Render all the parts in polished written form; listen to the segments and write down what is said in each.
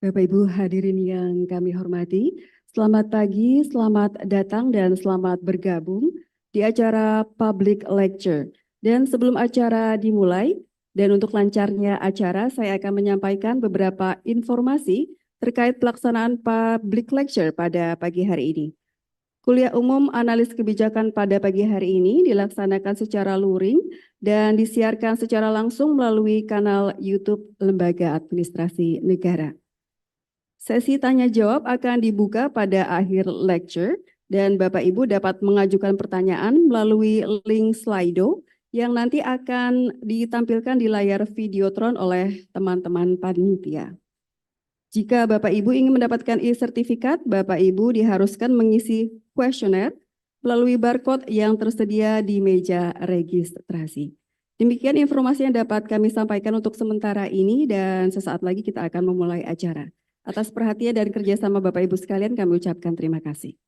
Bapak Ibu hadirin yang kami hormati, selamat pagi, selamat datang dan selamat bergabung di acara public lecture. Dan sebelum acara dimulai, dan untuk lancarnya acara, saya akan menyampaikan beberapa informasi terkait pelaksanaan public lecture pada pagi hari ini. Kuliah umum analis kebijakan pada pagi hari ini dilaksanakan secara luring dan disiarkan secara langsung melalui kanal YouTube Lembaga Administrasi Negara. Sesi tanya jawab akan dibuka pada akhir lecture dan Bapak Ibu dapat mengajukan pertanyaan melalui link Slido yang nanti akan ditampilkan di layar videotron oleh teman-teman panitia. Jika Bapak Ibu ingin mendapatkan e-sertifikat, Bapak Ibu diharuskan mengisi kuesioner melalui barcode yang tersedia di meja registrasi. Demikian informasi yang dapat kami sampaikan untuk sementara ini dan sesaat lagi kita akan memulai acara. Atas perhatian dan kerjasama Bapak Ibu sekalian kami ucapkan terima kasih.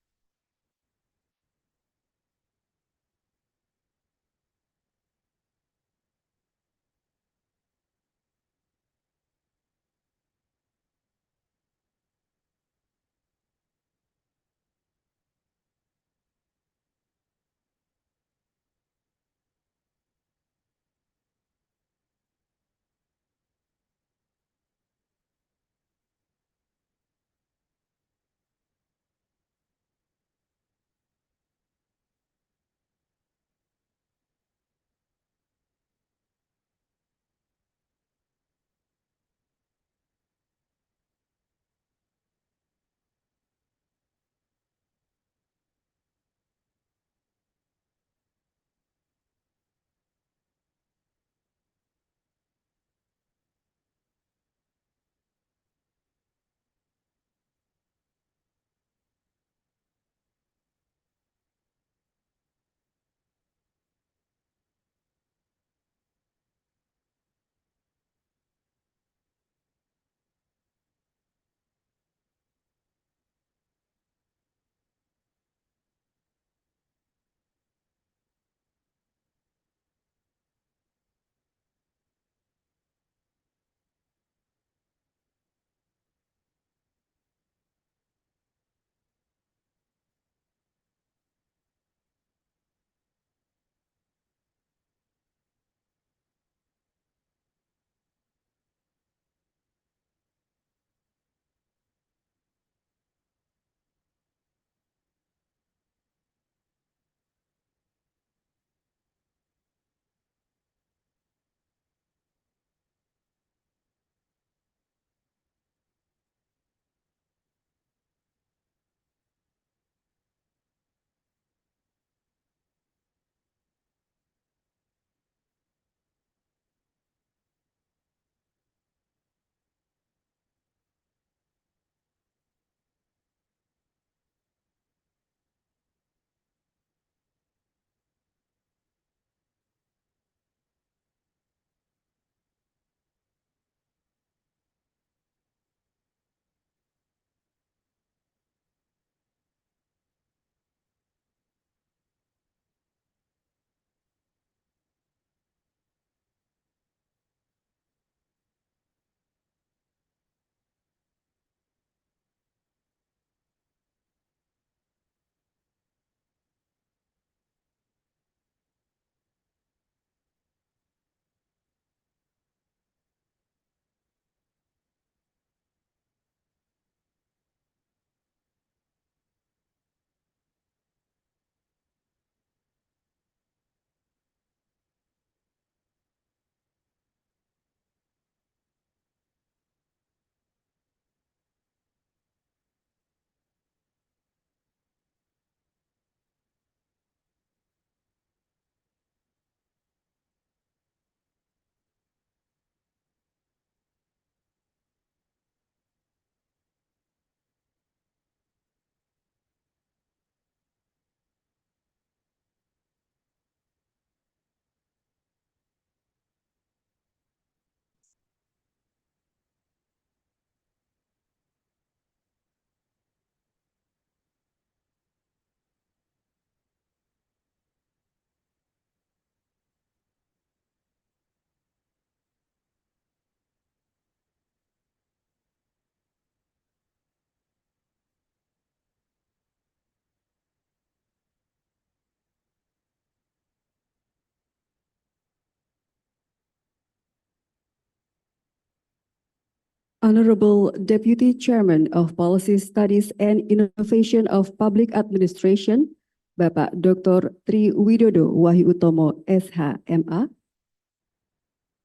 Honorable Deputy Chairman of Policy Studies and Innovation of Public Administration, Bapak Dr. Tri Widodo Wahyu Utomo, SH.MA.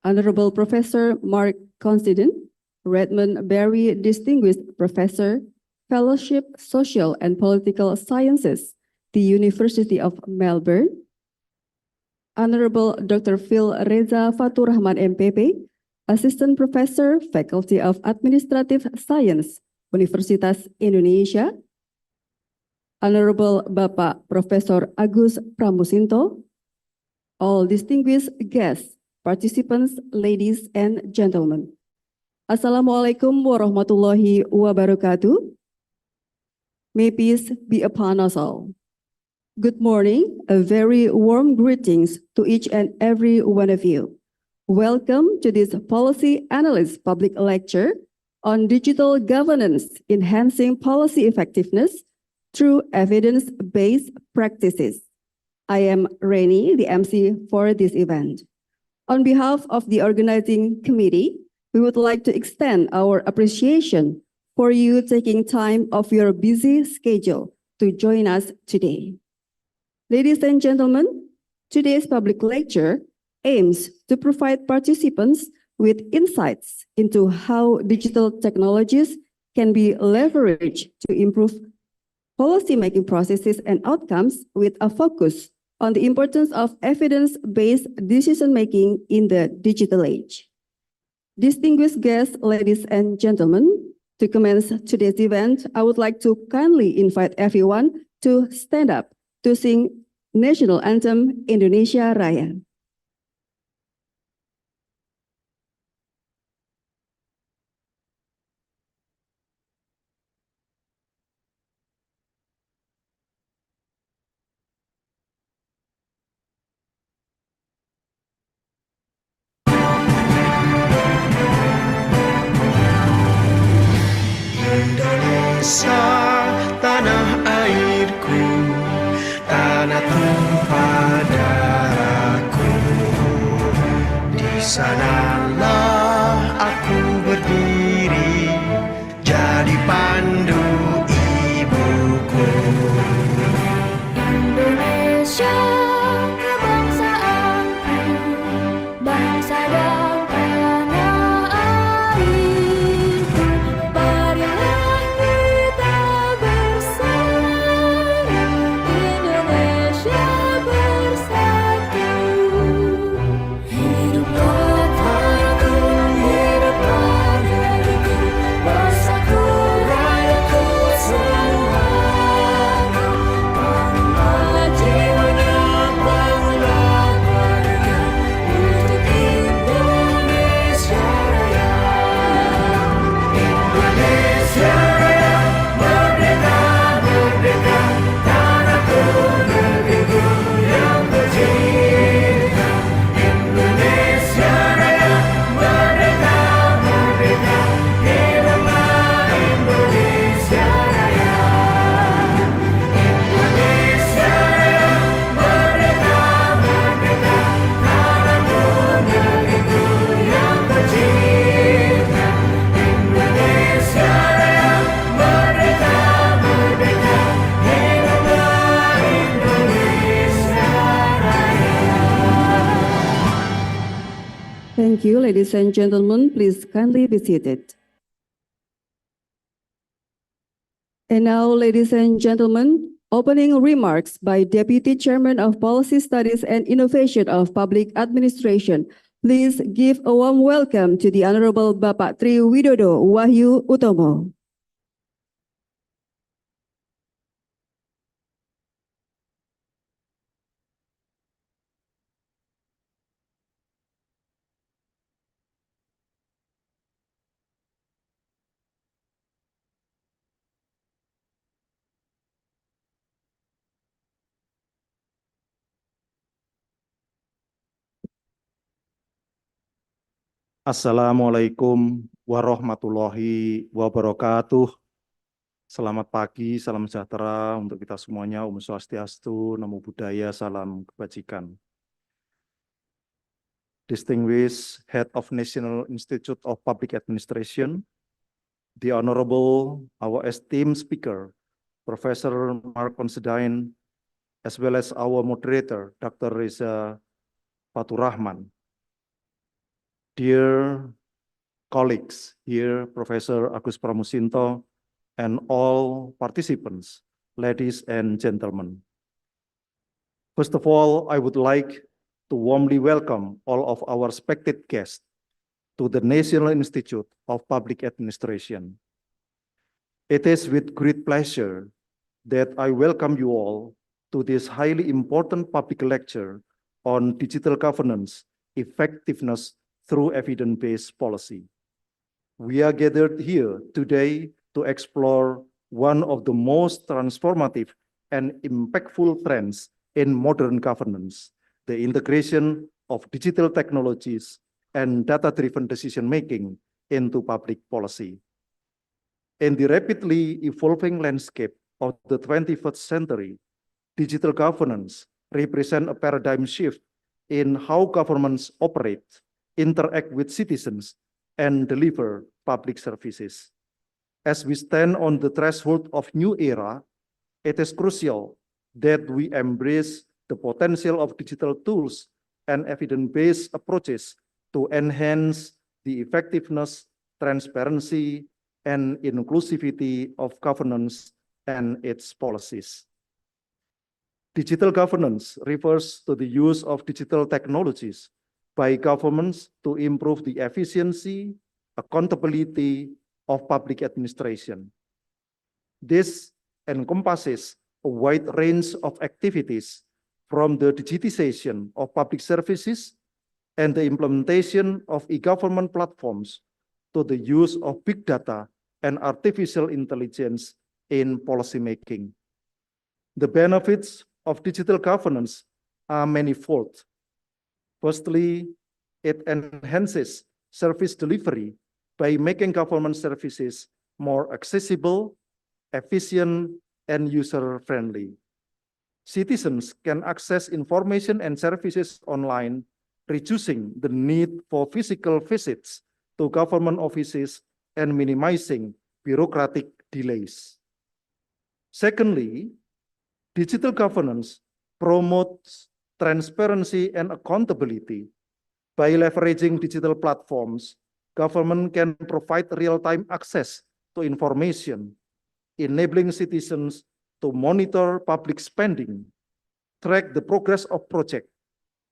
Honorable Professor Mark Considine, Redmond Berry Distinguished Professor, Fellowship Social and Political Sciences, the University of Melbourne. Honorable Dr. Phil Reza Fatur Rahman MPP, Assistant Professor, Faculty of Administrative Science, Universitas Indonesia. Honorable Bapak Profesor Agus Pramusinto, all distinguished guests, participants, ladies and gentlemen. Assalamualaikum warahmatullahi wabarakatuh. May peace be upon us all. Good morning, a very warm greetings to each and every one of you. Welcome to this Policy Analyst Public Lecture on Digital Governance, Enhancing Policy Effectiveness through Evidence-Based Practices. I am Reni, the MC for this event. On behalf of the organizing committee, we would like to extend our appreciation for you taking time off your busy schedule to join us today. Ladies and gentlemen, today's public lecture aims to provide participants with insights into how digital technologies can be leveraged to improve policymaking processes and outcomes with a focus on the importance of evidence-based decision-making in the digital age. Distinguished guests, ladies and gentlemen, to commence today's event, I would like to kindly invite everyone to stand up to sing National Anthem Indonesia Raya. Indonesia, tanah airku, tanah tumpah darahku. Di sanalah aku berdiri, jadi pandu ibuku. Indonesia, kebangsaanku, bangsa dan tanah airku. Marilah kita bersama, Indonesia bersatu. Hiduplah tanahku, hiduplah negeriku, bersatu rakyatku semuanya. Bangunlah jiwanya, bangunlah badannya, untuk Indonesia Raya. Indonesia Raya, merdeka, merdeka, tanahku, negeriku yang tercinta. Indonesia Raya, merdeka, merdeka, hiduplah Indonesia Raya. Indonesia Raya, merdeka, merdeka, tanahku, negeriku yang tercinta. Indonesia Raya, merdeka, merdeka, hiduplah Indonesia Raya. Thank you, ladies and gentlemen. Please kindly be seated. And now, ladies and gentlemen, opening remarks by Deputy Chairman of Policy Studies and Innovation of Public Administration. Please give a warm welcome to the Honorable Bapak Tri Widodo Wahyu Utomo. Assalamualaikum warahmatullahi wabarakatuh. Selamat pagi, salam sejahtera untuk kita semuanya. Om Swastiastu, Namo Buddhaya, salam kebajikan. Distinguished Head of National Institute of Public Administration, the Honorable, our esteemed speaker, Professor Mark Considine, as well as our moderator, Dr. Reza Faturrahman. Dear colleagues here, Professor Agus Pramusinto, and all participants, ladies and gentlemen. First of all, I would like to warmly welcome all of our respected guests to the National Institute of Public Administration. It is with great pleasure that I welcome you all to this highly important public lecture on digital governance, effectiveness through evidence-based policy. We are gathered here today to explore one of the most transformative and impactful trends in modern governance, the integration of digital technologies and data-driven decision-making into public policy. In the rapidly evolving landscape of the 21st century, digital governance represents a paradigm shift in how governments operate, interact with citizens, and deliver public services. As we stand on the threshold of new era, it is crucial that we embrace the potential of digital tools and evidence-based approaches to enhance the effectiveness, transparency, and inclusivity of governance and its policies. Digital governance refers to the use of digital technologies by governments to improve the efficiency, accountability of public administration. This encompasses a wide range of activities from the digitization of public services and the implementation of e-government platforms to the use of big data and artificial intelligence in policymaking. The benefits of digital governance are manifold. Firstly, it enhances service delivery by making government services more accessible, efficient, and user-friendly. Citizens can access information and services online, reducing the need for physical visits to government offices and minimizing bureaucratic delays. Secondly, digital governance promotes transparency and accountability. By leveraging digital platforms, government can provide real-time access to information, enabling citizens to monitor public spending, track the progress of projects,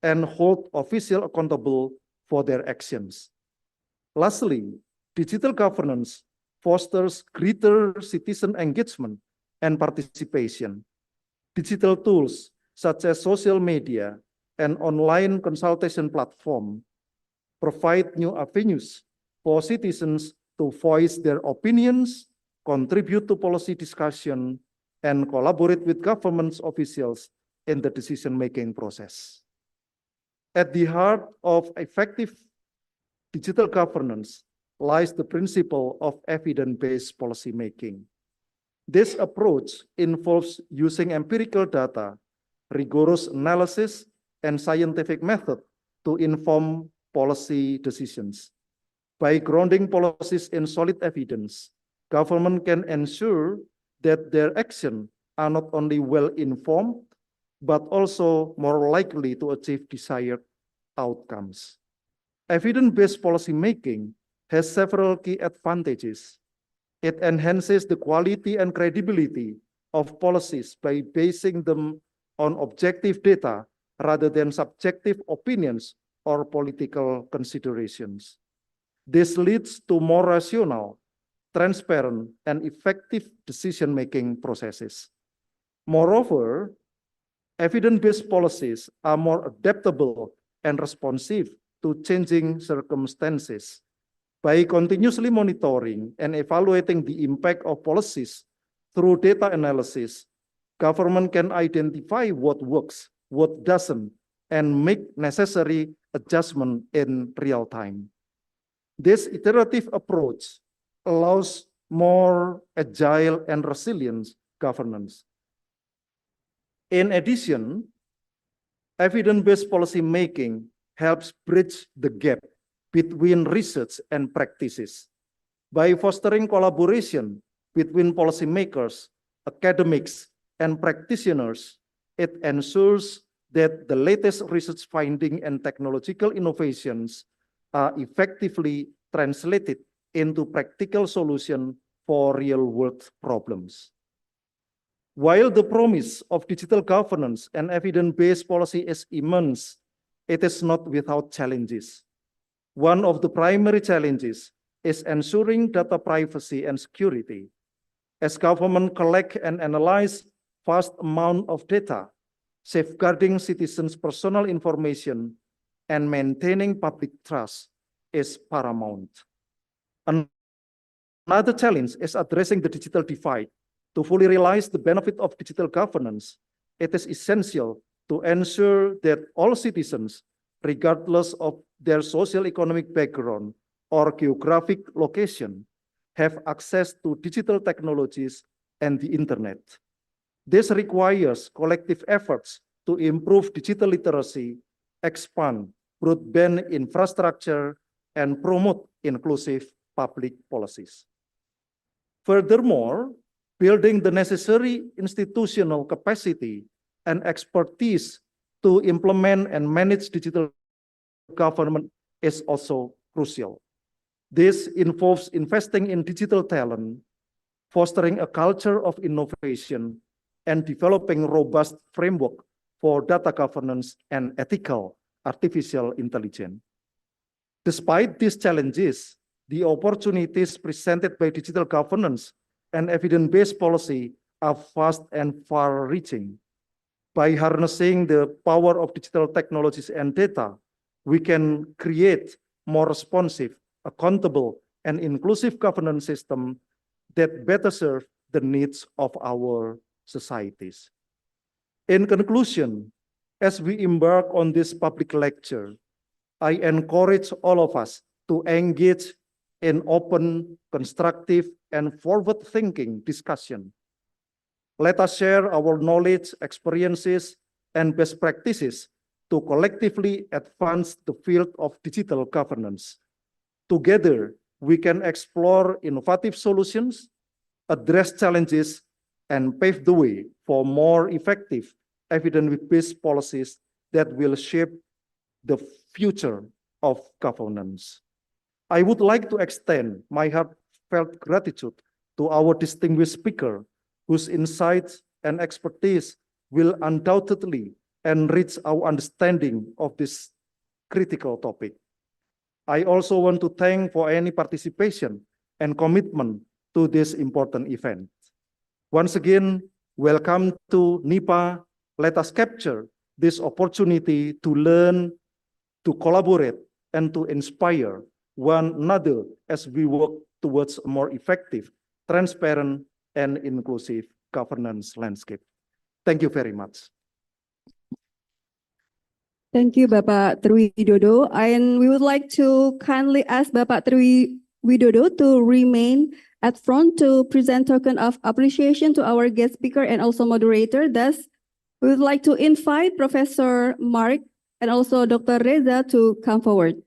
and hold officials accountable for their actions. Lastly, digital governance fosters greater citizen engagement and participation. Digital tools such as social media and online consultation platform provide new avenues for citizens to voice their opinions, contribute to policy discussion, and collaborate with government officials in the decision-making process. At the heart of effective digital governance lies the principle of evidence-based policymaking. This approach involves using empirical data, rigorous analysis, and scientific method to inform policy decisions. By grounding policies in solid evidence, government can ensure that their actions are not only well-informed, but also more likely to achieve desired outcomes. Evidence-based policymaking has several key advantages. It enhances the quality and credibility of policies by basing them on objective data rather than subjective opinions or political considerations. This leads to more rational, transparent, and effective decision-making processes. Moreover, evidence-based policies are more adaptable and responsive to changing circumstances. By continuously monitoring and evaluating the impact of policies through data analysis, government can identify what works, what doesn't, and make necessary adjustment in real time. This iterative approach allows more agile and resilient governance. In addition, evidence-based policy making helps bridge the gap between research and practices. By fostering collaboration between policymakers, academics, and practitioners, it ensures that the latest research finding and technological innovations are effectively translated into practical solutions for real-world problems. While the promise of digital governance and evidence-based policy is immense, it is not without challenges. One of the primary challenges is ensuring data privacy and security. As government collect and analyze vast amount of data, safeguarding citizens' personal information and maintaining public trust is paramount. Another challenge is addressing the digital divide. To fully realize the benefit of digital governance, it is essential to ensure that all citizens, regardless of their socio-economic background or geographic location, have access to digital technologies and the internet. This requires collective efforts to improve digital literacy, expand broadband infrastructure, and promote inclusive public policies. Furthermore, building the necessary institutional capacity and expertise to implement and manage digital government is also crucial. This involves investing in digital talent, fostering a culture of innovation, and developing robust framework for data governance and ethical artificial intelligence. Despite these challenges, the opportunities presented by digital governance and evidence-based policy are vast and far-reaching. By harnessing the power of digital technologies and data, we can create more responsive, accountable, and inclusive governance system that better serve the needs of our societies. In conclusion, as we embark on this public lecture, I encourage all of us to engage in open, constructive, and forward-thinking discussion. Let us share our knowledge, experiences, and best practices to collectively advance the field of digital governance. Together, we can explore innovative solutions, address challenges, and pave the way for more effective evidence-based policies that will shape the future of governance. I would like to extend my heartfelt gratitude to our distinguished speaker, whose insights and expertise will undoubtedly enrich our understanding of this critical topic. I also want to thank for any participation and commitment to this important event. Once again, welcome to NIPA. Let us capture this opportunity to learn, to collaborate, and to inspire one another as we work towards a more effective, transparent, and inclusive governance landscape. Thank you very much. Thank you, Bapak Tri Widodo. And we would like to kindly ask Bapak Tri Widodo to remain at front to present token of appreciation to our guest speaker and also moderator. Thus, we would like to invite Professor Mark and also Dr. Reza to come forward.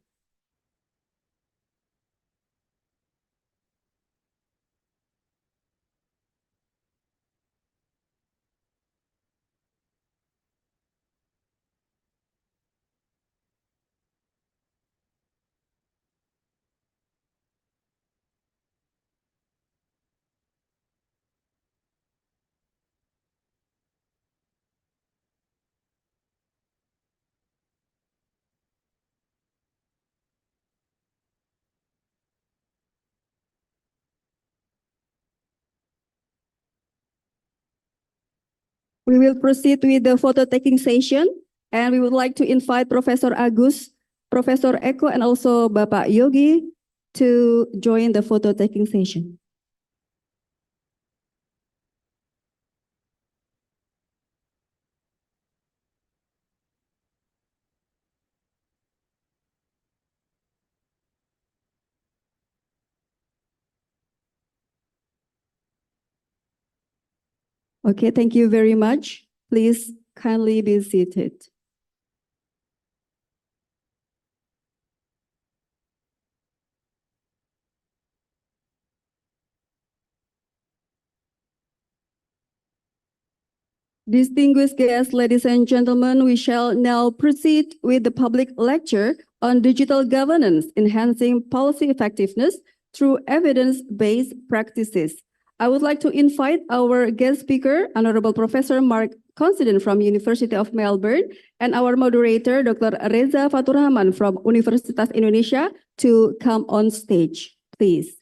We will proceed with the photo taking session, and we would like to invite Professor Agus, Professor Eko, and also Bapak Yogi to join the photo taking session. Okay, thank you very much. Please kindly be seated. Distinguished guests, ladies and gentlemen, we shall now proceed with the public lecture on digital governance, enhancing policy effectiveness through evidence-based practices. I would like to invite our guest speaker, Honorable Professor Mark Considine from University of Melbourne, and our moderator, Dr. Reza Faturrahman from Universitas Indonesia, to come on stage, please.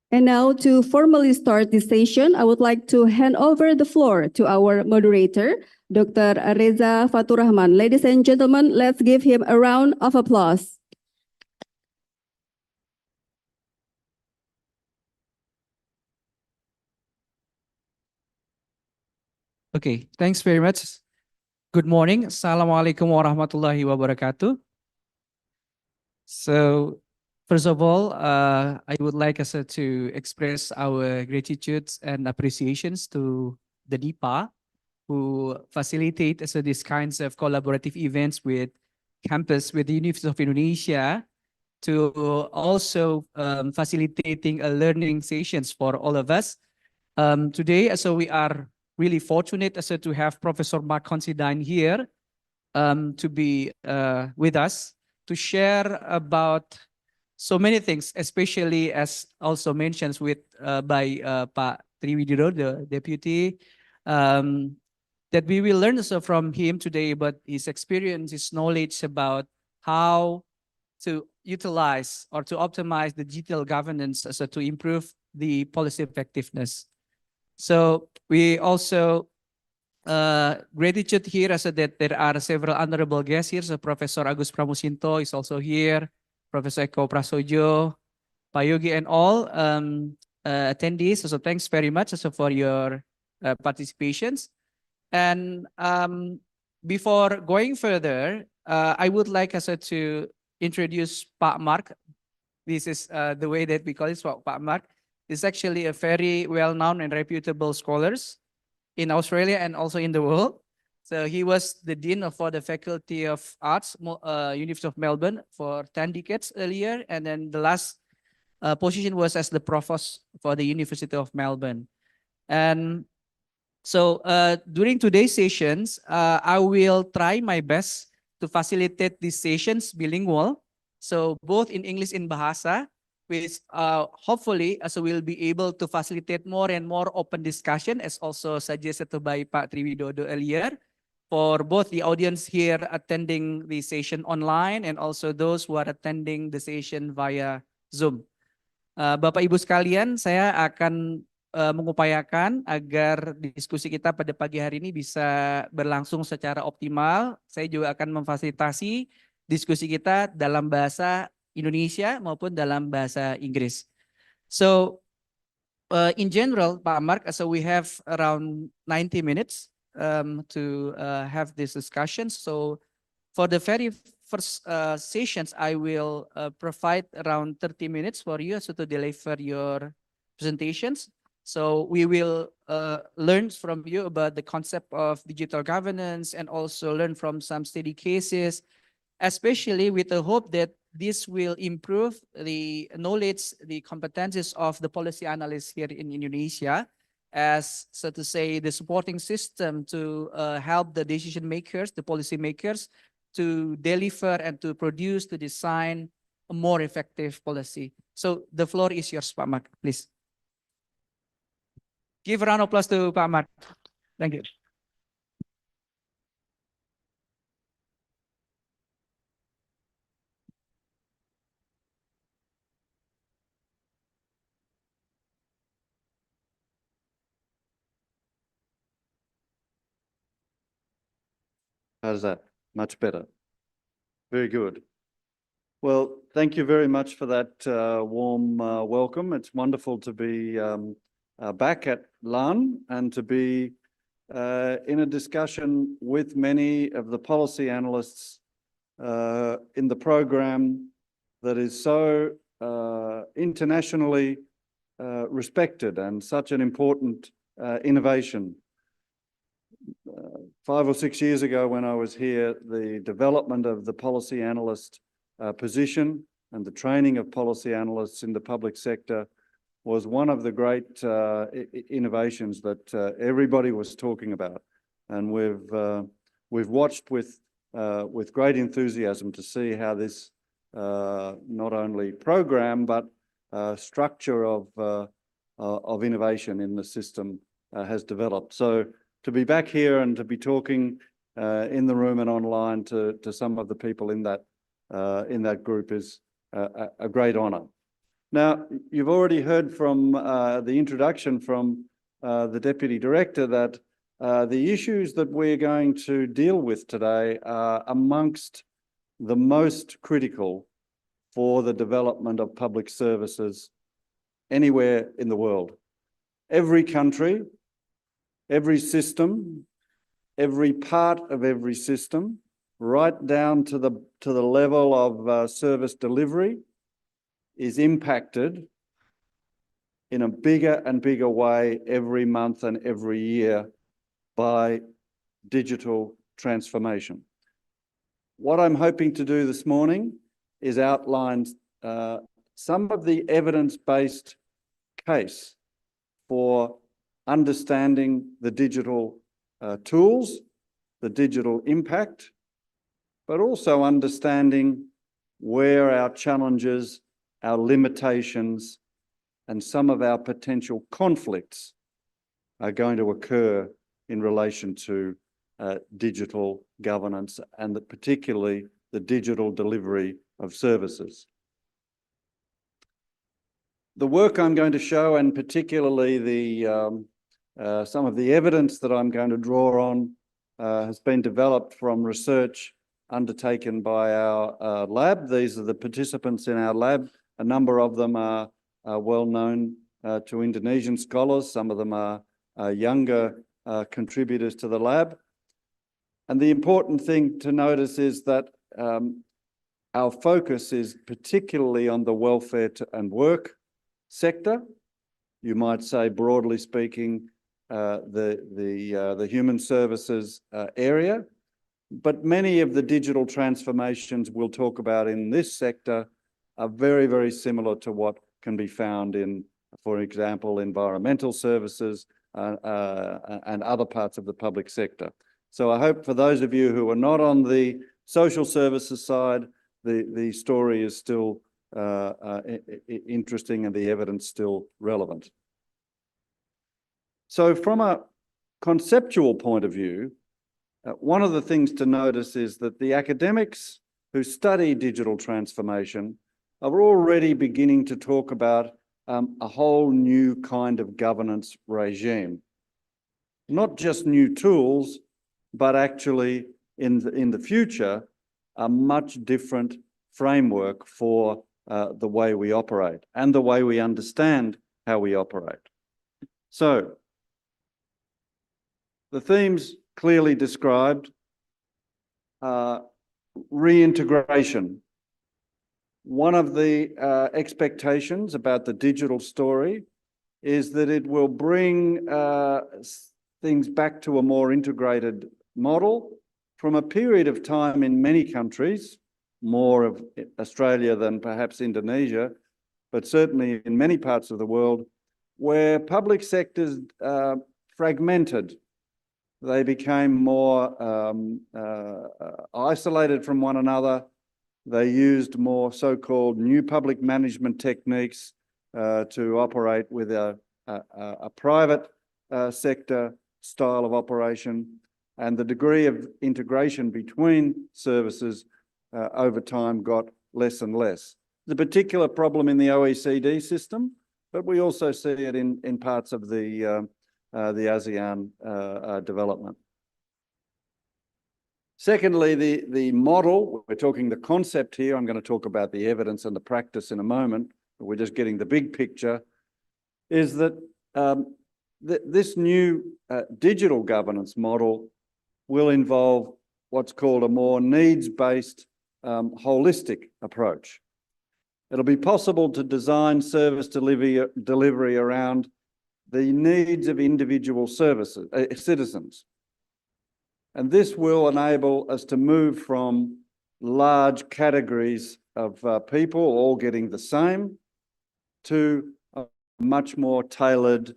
And now to formally start this session, I would like to hand over the floor to our moderator, Dr. Reza Faturrahman. Ladies and gentlemen, let's give him a round of applause. Okay, thanks very much. Good morning. Assalamualaikum warahmatullahi wabarakatuh. So, first of all, I would like us to express our gratitude and appreciations to the DIPA who facilitate these kinds of collaborative events with campus, with the University of Indonesia, to also facilitating learning sessions for all of us. Today, so we are really fortunate to have Professor Mark Considine here to be with us to share about so many things, especially as also mentioned by Pak Triwidodo, the deputy, that we will learn also from him today about his experience, his knowledge about how to utilize or to optimize the digital governance to improve the policy effectiveness. So we also gratitude here that there are several honorable guests here. So Professor Agus Pramusinto is also here, Professor Eko Prasojo, Pak Yogi, and all attendees. So thanks very much for your participations. And before going further, I would like us to introduce Pak Mark. This is the way that we call it, Pak Mark. Is actually a very well-known and reputable scholars in Australia and also in the world. So he was the Dean for the Faculty of Arts, University of Melbourne for 10 decades earlier. And then the last position was as the Provost for the University of Melbourne. And so during today's sessions, I will try my best to facilitate these sessions bilingual. So both in English and Bahasa, which hopefully so we'll be able to facilitate more and more open discussion as also suggested by Pak Triwidodo earlier for both the audience here attending the session online and also those who are attending the session via Zoom. Bapak Ibu sekalian, saya akan mengupayakan agar diskusi kita pada pagi hari ini bisa berlangsung secara optimal. Saya juga akan memfasilitasi diskusi kita dalam bahasa Indonesia maupun dalam bahasa Inggris. So in general, Pak Mark, so we have around 90 minutes to have this discussion. So for the very first sessions, I will provide around 30 minutes for you to deliver your presentations. So we will learn from you about the concept of digital governance and also learn from some study cases, especially with the hope that this will improve the knowledge, the competencies of the policy analysts here in Indonesia as, so to say, the supporting system to help the decision makers, the policy makers, to deliver and to produce, to design a more effective policy. So the floor is yours, Pak Mark, please. Give a round of applause to Pak Mark. Thank you. How's that? Much better. Very good. Well, thank you very much for that warm welcome. It's wonderful to be back at LAN and to be in a discussion with many of the policy analysts in the program that is so internationally respected and such an important innovation. 5 or 6 years ago when I was here, the development of the policy analyst position and the training of policy analysts in the public sector was one of the great innovations that everybody was talking about. And we've watched with great enthusiasm to see how this not only program but structure of innovation in the system has developed. So to be back here and to be talking in the room and online to some of the people in that group is a great honour. Now, you've already heard from the introduction from the Deputy Director that the issues that we're going to deal with today are amongst the most critical for the development of public services anywhere in the world. Every country, every system, every part of every system, right down to the level of service delivery, is impacted in a bigger and bigger way every month and every year by digital transformation. What I'm hoping to do this morning is outline some of the evidence-based case for understanding the digital tools, the digital impact, but also understanding where our challenges, our limitations, and some of our potential conflicts are going to occur in relation to digital governance and particularly the digital delivery of services. The work I'm going to show, and particularly some of the evidence that I'm going to draw on, has been developed from research undertaken by our lab. These are the participants in our lab. A number of them are well known to Indonesian scholars. Some of them are younger contributors to the lab. And the important thing to notice is that our focus is particularly on the welfare and work sector. You might say, broadly speaking, the human services area. But many of the digital transformations we'll talk about in this sector are very, very similar to what can be found in, for example, environmental services and other parts of the public sector. So I hope for those of you who are not on the social services side, the story is still interesting and the evidence still relevant. So from a conceptual point of view, one of the things to notice is that the academics who study digital transformation are already beginning to talk about a whole new kind of governance regime. Not just new tools, but actually in the future, a much different framework for the way we operate and the way we understand how we operate. So, the themes clearly described are reintegration. One of the expectations about the digital story is that it will bring things back to a more integrated model from a period of time in many countries, more of Australia than perhaps Indonesia, but certainly in many parts of the world, where public sectors fragmented. They became more isolated from one another. They used more so-called new public management techniques to operate with a private sector style of operation, and the degree of integration between services over time got less and less. The particular problem in the OECD system, but we also see it in parts of the ASEAN development. Secondly, the model, we're talking the concept here, I'm going to talk about the evidence and the practice in a moment, but we're just getting the big picture, is that this new digital governance model will involve what's called a more needs-based holistic approach. It'll be possible to design service delivery around the needs of individual citizens. And this will enable us to move from large categories of people all getting the same to a much more tailored,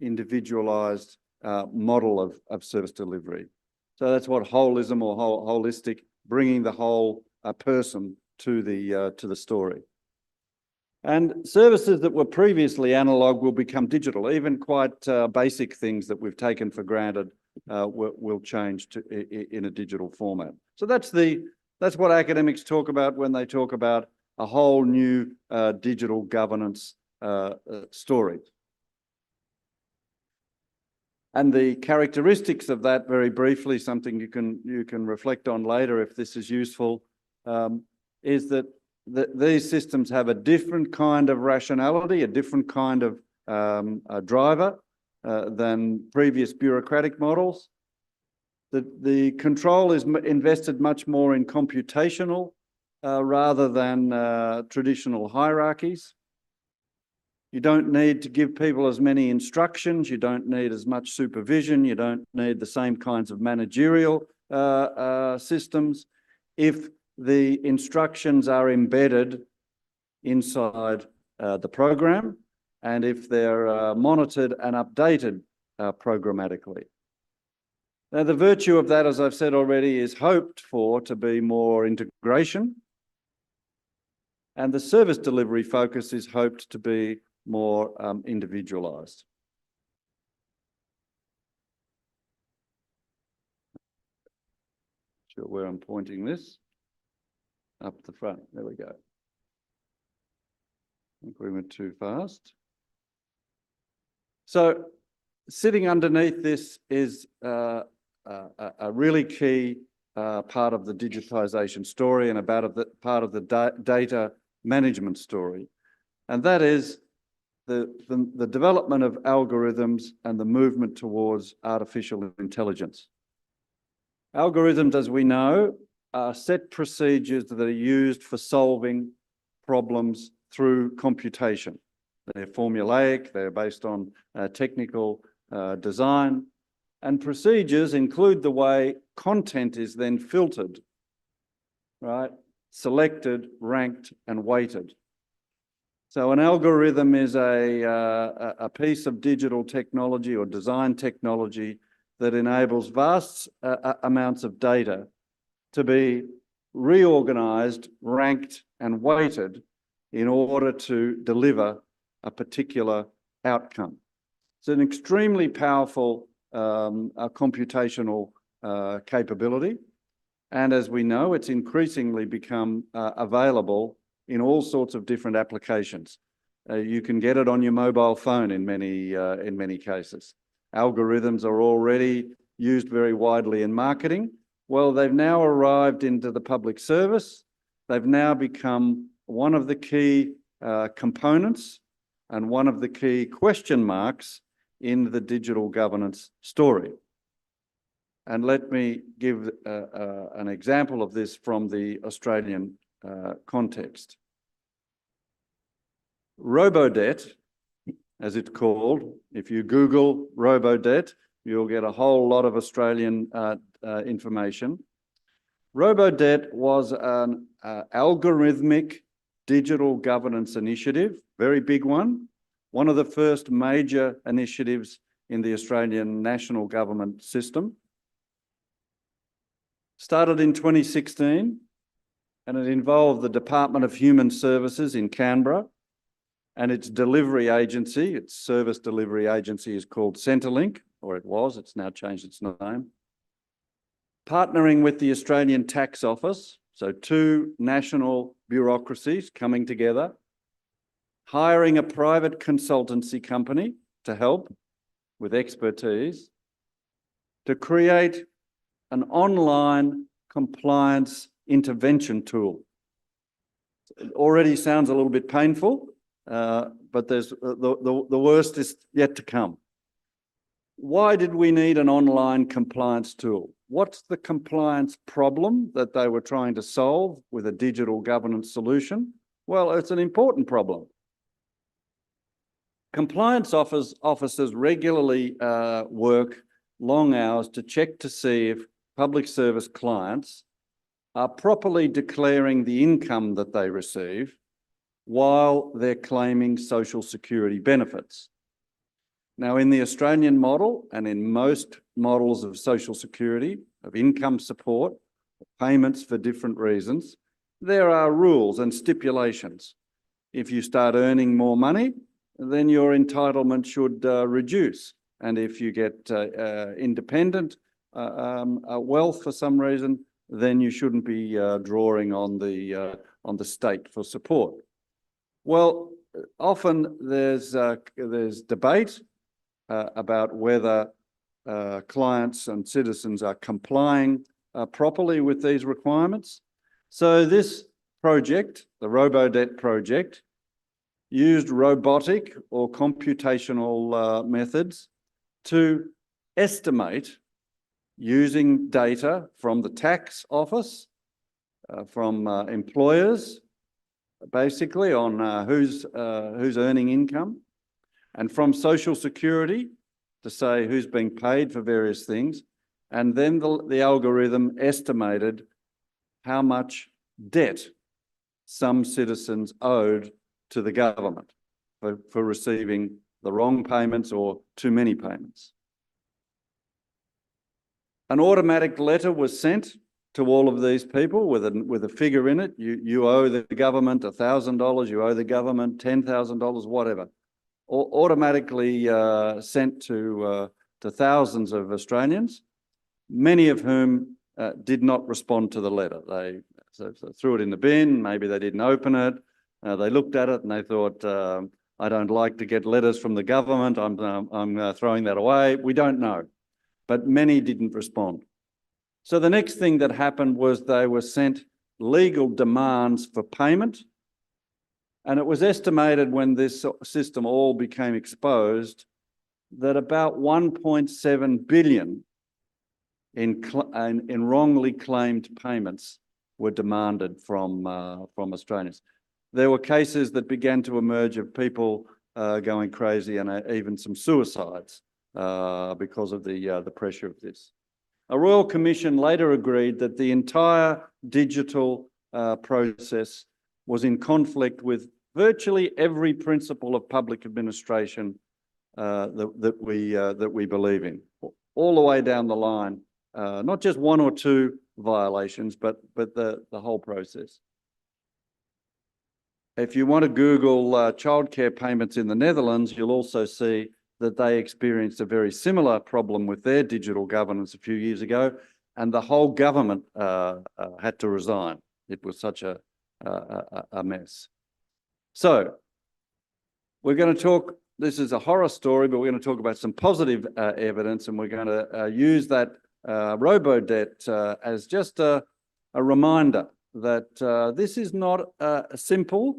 individualized model of service delivery. So that's what holism or holistic, bringing the whole person to the story. And services that were previously analog will become digital. Even quite basic things that we've taken for granted will change in a digital format. So that's what academics talk about when they talk about a whole new digital governance story. And the characteristics of that, very briefly, something you can reflect on later if this is useful, is that these systems have a different kind of rationality, a different kind of driver than previous bureaucratic models. The control is invested much more in computational rather than traditional hierarchies. You don't need to give people as many instructions. You don't need as much supervision. You don't need the same kinds of managerial systems if the instructions are embedded inside the program and if they're monitored and updated programmatically. Now, the virtue of that, as I've said already, is hoped for to be more integration, and the service delivery focus is hoped to be more individualized. Not sure where I'm pointing this. Up the front, there we go. I think we went too fast. So sitting underneath this is a really key part of the digitization story and part of the data management story. And that is the development of algorithms and the movement towards artificial intelligence. Algorithms, as we know, are set procedures that are used for solving problems through computation. They're formulaic, they're based on technical design, and procedures include the way content is then filtered, right? Selected, ranked, and weighted. So an algorithm is a piece of digital technology or design technology that enables vast amounts of data to be reorganized, ranked, and weighted in order to deliver a particular outcome. It's an extremely powerful computational capability. And as we know, it's increasingly become available in all sorts of different applications. You can get it on your mobile phone in many cases. Algorithms are already used very widely in marketing. Well, they've now arrived into the public service. They've now become one of the key components and one of the key question marks in the digital governance story. And let me give an example of this from the Australian context. Robodebt, as it's called, if you Google Robodebt, you'll get a whole lot of Australian information. Robodebt was an algorithmic digital governance initiative, very big one of the first major initiatives in the Australian national government system. Started in 2016, and it involved the Department of Human Services in Canberra and its delivery agency. Its service delivery agency is called Centrelink, or it was, it's now changed its name. Partnering with the Australian Tax Office, so two national bureaucracies coming together, hiring a private consultancy company to help with expertise to create an online compliance intervention tool. It already sounds a little bit painful, but there's the worst is yet to come. Why did we need an online compliance tool? What's the compliance problem that they were trying to solve with a digital governance solution? Well, it's an important problem. Compliance officers regularly work long hours to check to see if public service clients are properly declaring the income that they receive while they're claiming social security benefits. Now, in the Australian model and in most models of social security, of income support, payments for different reasons, there are rules and stipulations. If you start earning more money, then your entitlement should reduce. And if you get independent wealth for some reason, then you shouldn't be drawing on the state for support. Well, often there's debate about whether clients and citizens are complying properly with these requirements. So this project, the RoboDebt project, used robotic or computational methods to estimate, using data from the tax office, from employers, basically on who's earning income, and from social security to say who's being paid for various things. And then the algorithm estimated how much debt some citizens owed to the government for receiving the wrong payments or too many payments. An automatic letter was sent to all of these people with a figure in it. You owe the government $1,000, you owe the government $10,000, whatever. Automatically sent to thousands of Australians, many of whom did not respond to the letter. They threw it in the bin, maybe they didn't open it. They looked at it and they thought, I don't like to get letters from the government, I'm throwing that away. We don't know, but many didn't respond. So the next thing that happened was they were sent legal demands for payment. And it was estimated when this system all became exposed that about 1.7 billion in wrongly claimed payments were demanded from Australians. There were cases that began to emerge of people going crazy and even some suicides because of the pressure of this. A Royal Commission later agreed that the entire digital process was in conflict with virtually every principle of public administration that we believe in, all the way down the line, not just one or two violations, but the whole process. If you want to Google childcare payments in the Netherlands, you'll also see that they experienced a very similar problem with their digital governance a few years ago, and the whole government had to resign. It was such a mess. So we're going to talk, this is a horror story, but we're going to talk about some positive evidence, and we're going to use that RoboDebt as just a reminder that this is not simple,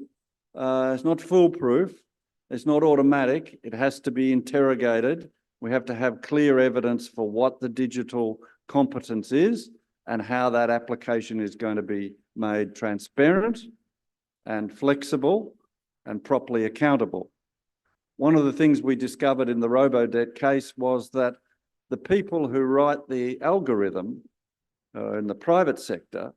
it's not foolproof, it's not automatic, it has to be interrogated. We have to have clear evidence for what the digital competence is and how that application is going to be made transparent and flexible and properly accountable. One of the things we discovered in the RoboDebt case was that the people who write the algorithm in the private sector,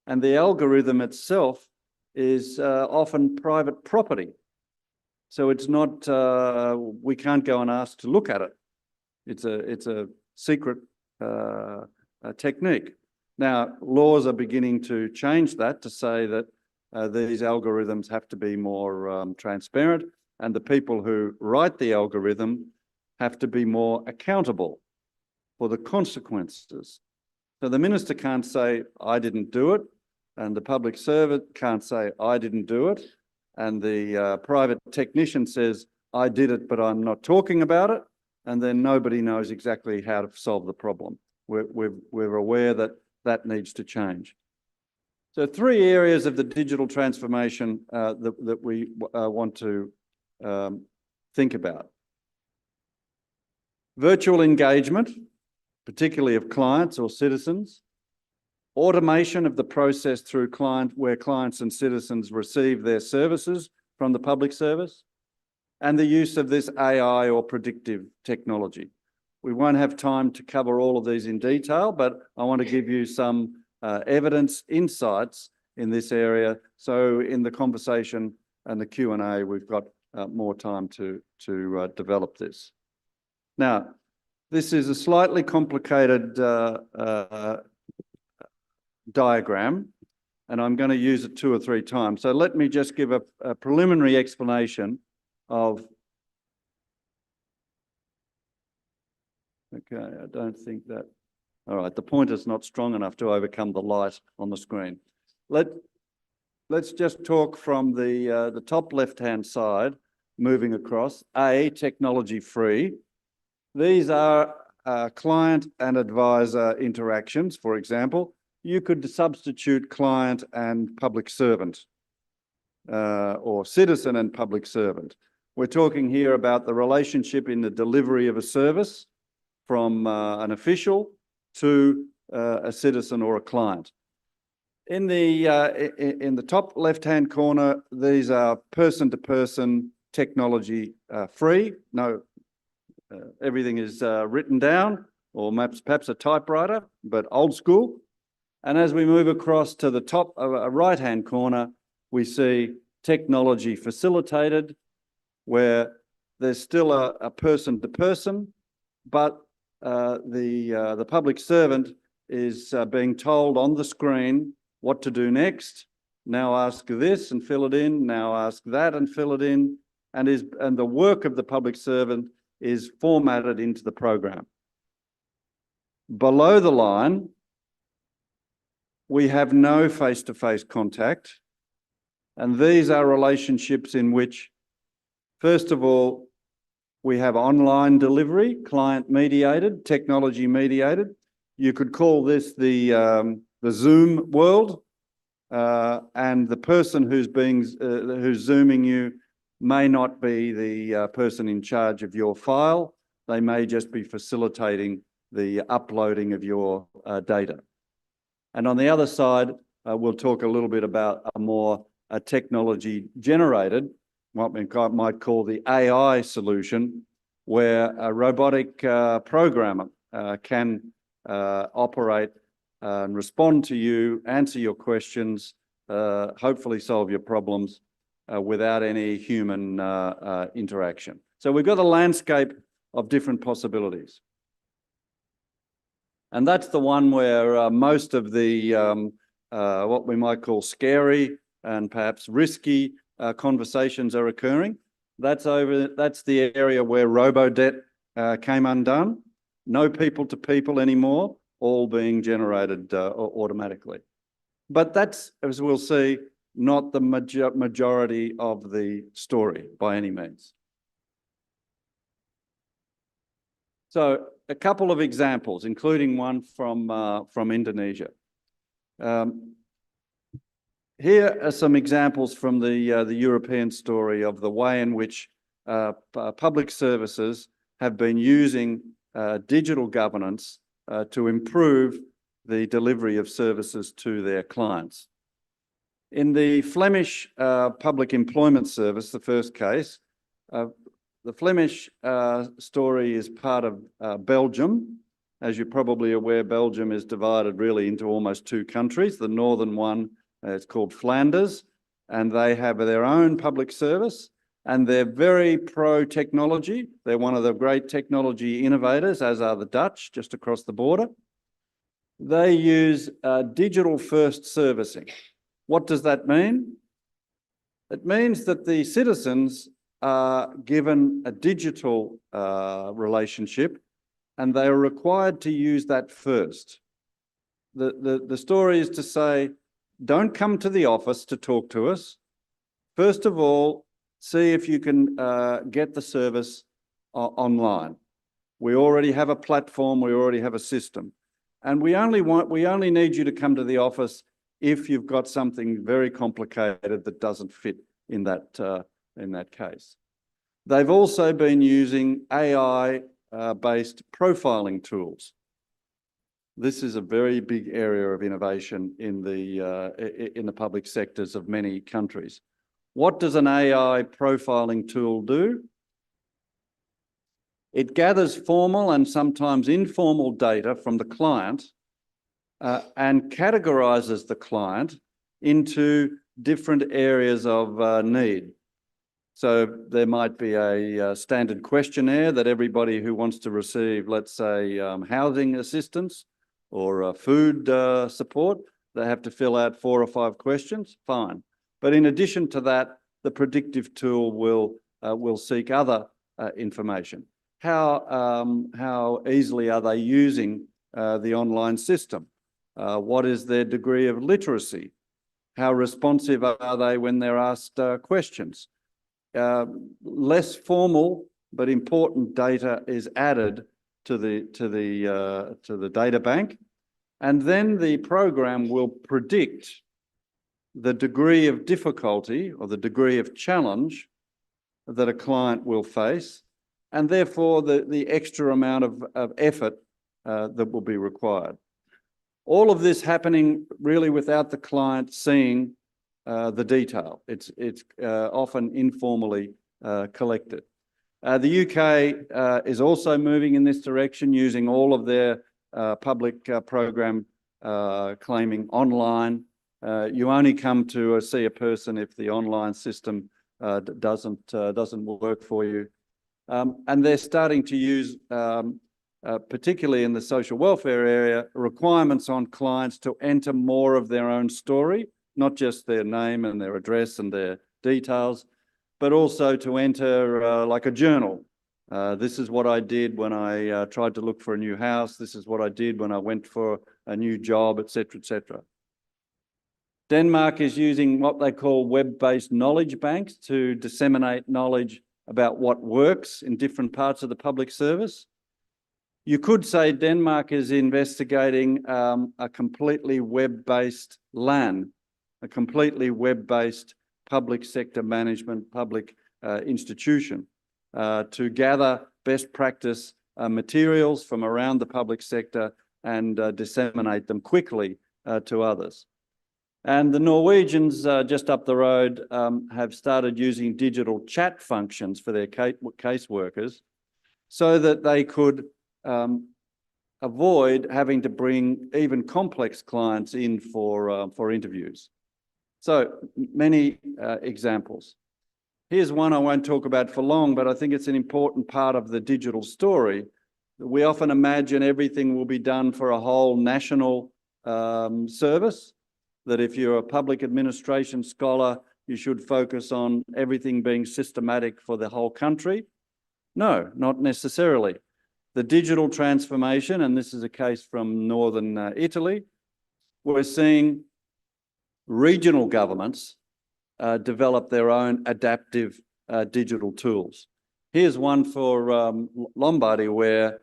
and the algorithm itself is often private property. So it's not, we can't go and ask to look at it. It's a secret technique. Now, laws are beginning to change that to say that these algorithms have to be more transparent, and the people who write the algorithm have to be more accountable for the consequences. So the minister can't say, I didn't do it, and the public servant can't say, I didn't do it, and the private technician says, I did it, but I'm not talking about it, and then nobody knows exactly how to solve the problem. We're aware that that needs to change. So 3 areas of the digital transformation that we want to think about. Virtual engagement, particularly of clients or citizens. automation of the process through where clients and citizens receive their services from the public service, and the use of this AI or predictive technology. We won't have time to cover all of these in detail, but I want to give you some evidence, insights in this area. So in the conversation and the Q&A, we've got more time to develop this. Now, this is a slightly complicated diagram, and I'm going to use it 2 or 3 times. So let me just give a preliminary explanation of. Okay, I don't think that. All right, the pointer's not strong enough to overcome the light on the screen. Let's just talk from the top left-hand side, moving across. A, technology free. These are client and advisor interactions, for example. You could substitute client and public servant, or citizen and public servant. We're talking here about the relationship in the delivery of a service from an official to a citizen or a client. In the top left-hand corner, these are person-to-person technology free. No, everything is written down, or perhaps a typewriter, but old school. And as we move across to the top right-hand corner, we see technology facilitated, where there's still a person-to-person, but the public servant is being told on the screen what to do next. Now ask this and fill it in. Now ask that and fill it in. And the work of the public servant is formatted into the program. Below the line, we have no face-to-face contact. And these are relationships in which, first of all, we have online delivery, client-mediated, technology-mediated. You could call this the Zoom world, and the person who's Zooming you may not be the person in charge of your file. They may just be facilitating the uploading of your data. And on the other side, we'll talk a little bit about a more technology-generated, what we might call the AI solution, where a robotic programmer can operate and respond to you, answer your questions, hopefully solve your problems without any human interaction. So we've got a landscape of different possibilities. And that's the one where most of the what we might call scary and perhaps risky conversations are occurring. That's the area where robo-debt came undone. No people-to-people anymore, all being generated automatically. But that's, as we'll see, not the majority of the story by any means. So a couple of examples, including one from Indonesia. Here are some examples from the European story of the way in which public services have been using digital governance to improve the delivery of services to their clients. In the Flemish Public Employment Service, the first case, the Flemish story is part of Belgium. As you're probably aware, Belgium is divided really into almost 2 countries. The northern one is called Flanders, and they have their own public service, and they're very pro-technology. They're one of the great technology innovators, as are the Dutch, just across the border. They use digital-first servicing. What does that mean? It means that the citizens are given a digital relationship, and they are required to use that first. The story is to say, don't come to the office to talk to us. First of all, see if you can get the service online. We already have a platform, we already have a system. And we only need you to come to the office if you've got something very complicated that doesn't fit in that case. They've also been using AI based profiling tools. This is a very big area of innovation in the public sectors of many countries. What does an AI profiling tool do? It gathers formal and sometimes informal data from the client and categorizes the client into different areas of need. So there might be a standard questionnaire that everybody who wants to receive, let's say, housing assistance or food support, they have to fill out 4 or 5 questions, fine. But in addition to that, the predictive tool will seek other information. How easily are they using the online system? What is their degree of literacy? How responsive are they when they're asked questions? Less formal but important data is added to the data bank, and then the program will predict the degree of difficulty or the degree of challenge that a client will face, and therefore the extra amount of effort that will be required. All of this happening really without the client seeing the detail. It's often informally collected. The UK is also moving in this direction, using all of their public program claiming online. You only come to see a person if the online system doesn't work for you. And they're starting to use, particularly in the social welfare area, requirements on clients to enter more of their own story, not just their name and their address and their details, but also to enter like a journal. This is what I did when I tried to look for a new house. This is what I did when I went for a new job, etc., etc. Denmark is using what they call web-based knowledge banks to disseminate knowledge about what works in different parts of the public service. You could say Denmark is investigating a completely web-based LAN, a completely web-based public sector management, public institution, to gather best practice materials from around the public sector and disseminate them quickly to others. And the Norwegians just up the road have started using digital chat functions for their caseworkers so that they could avoid having to bring even complex clients in for interviews. So many examples. Here's one I won't talk about for long, but I think it's an important part of the digital story. We often imagine everything will be done for a whole national service, that if you're a public administration scholar, you should focus on everything being systematic for the whole country. No, not necessarily. The digital transformation, and this is a case from northern Italy, we're seeing regional governments develop their own adaptive digital tools. Here's one for Lombardy, where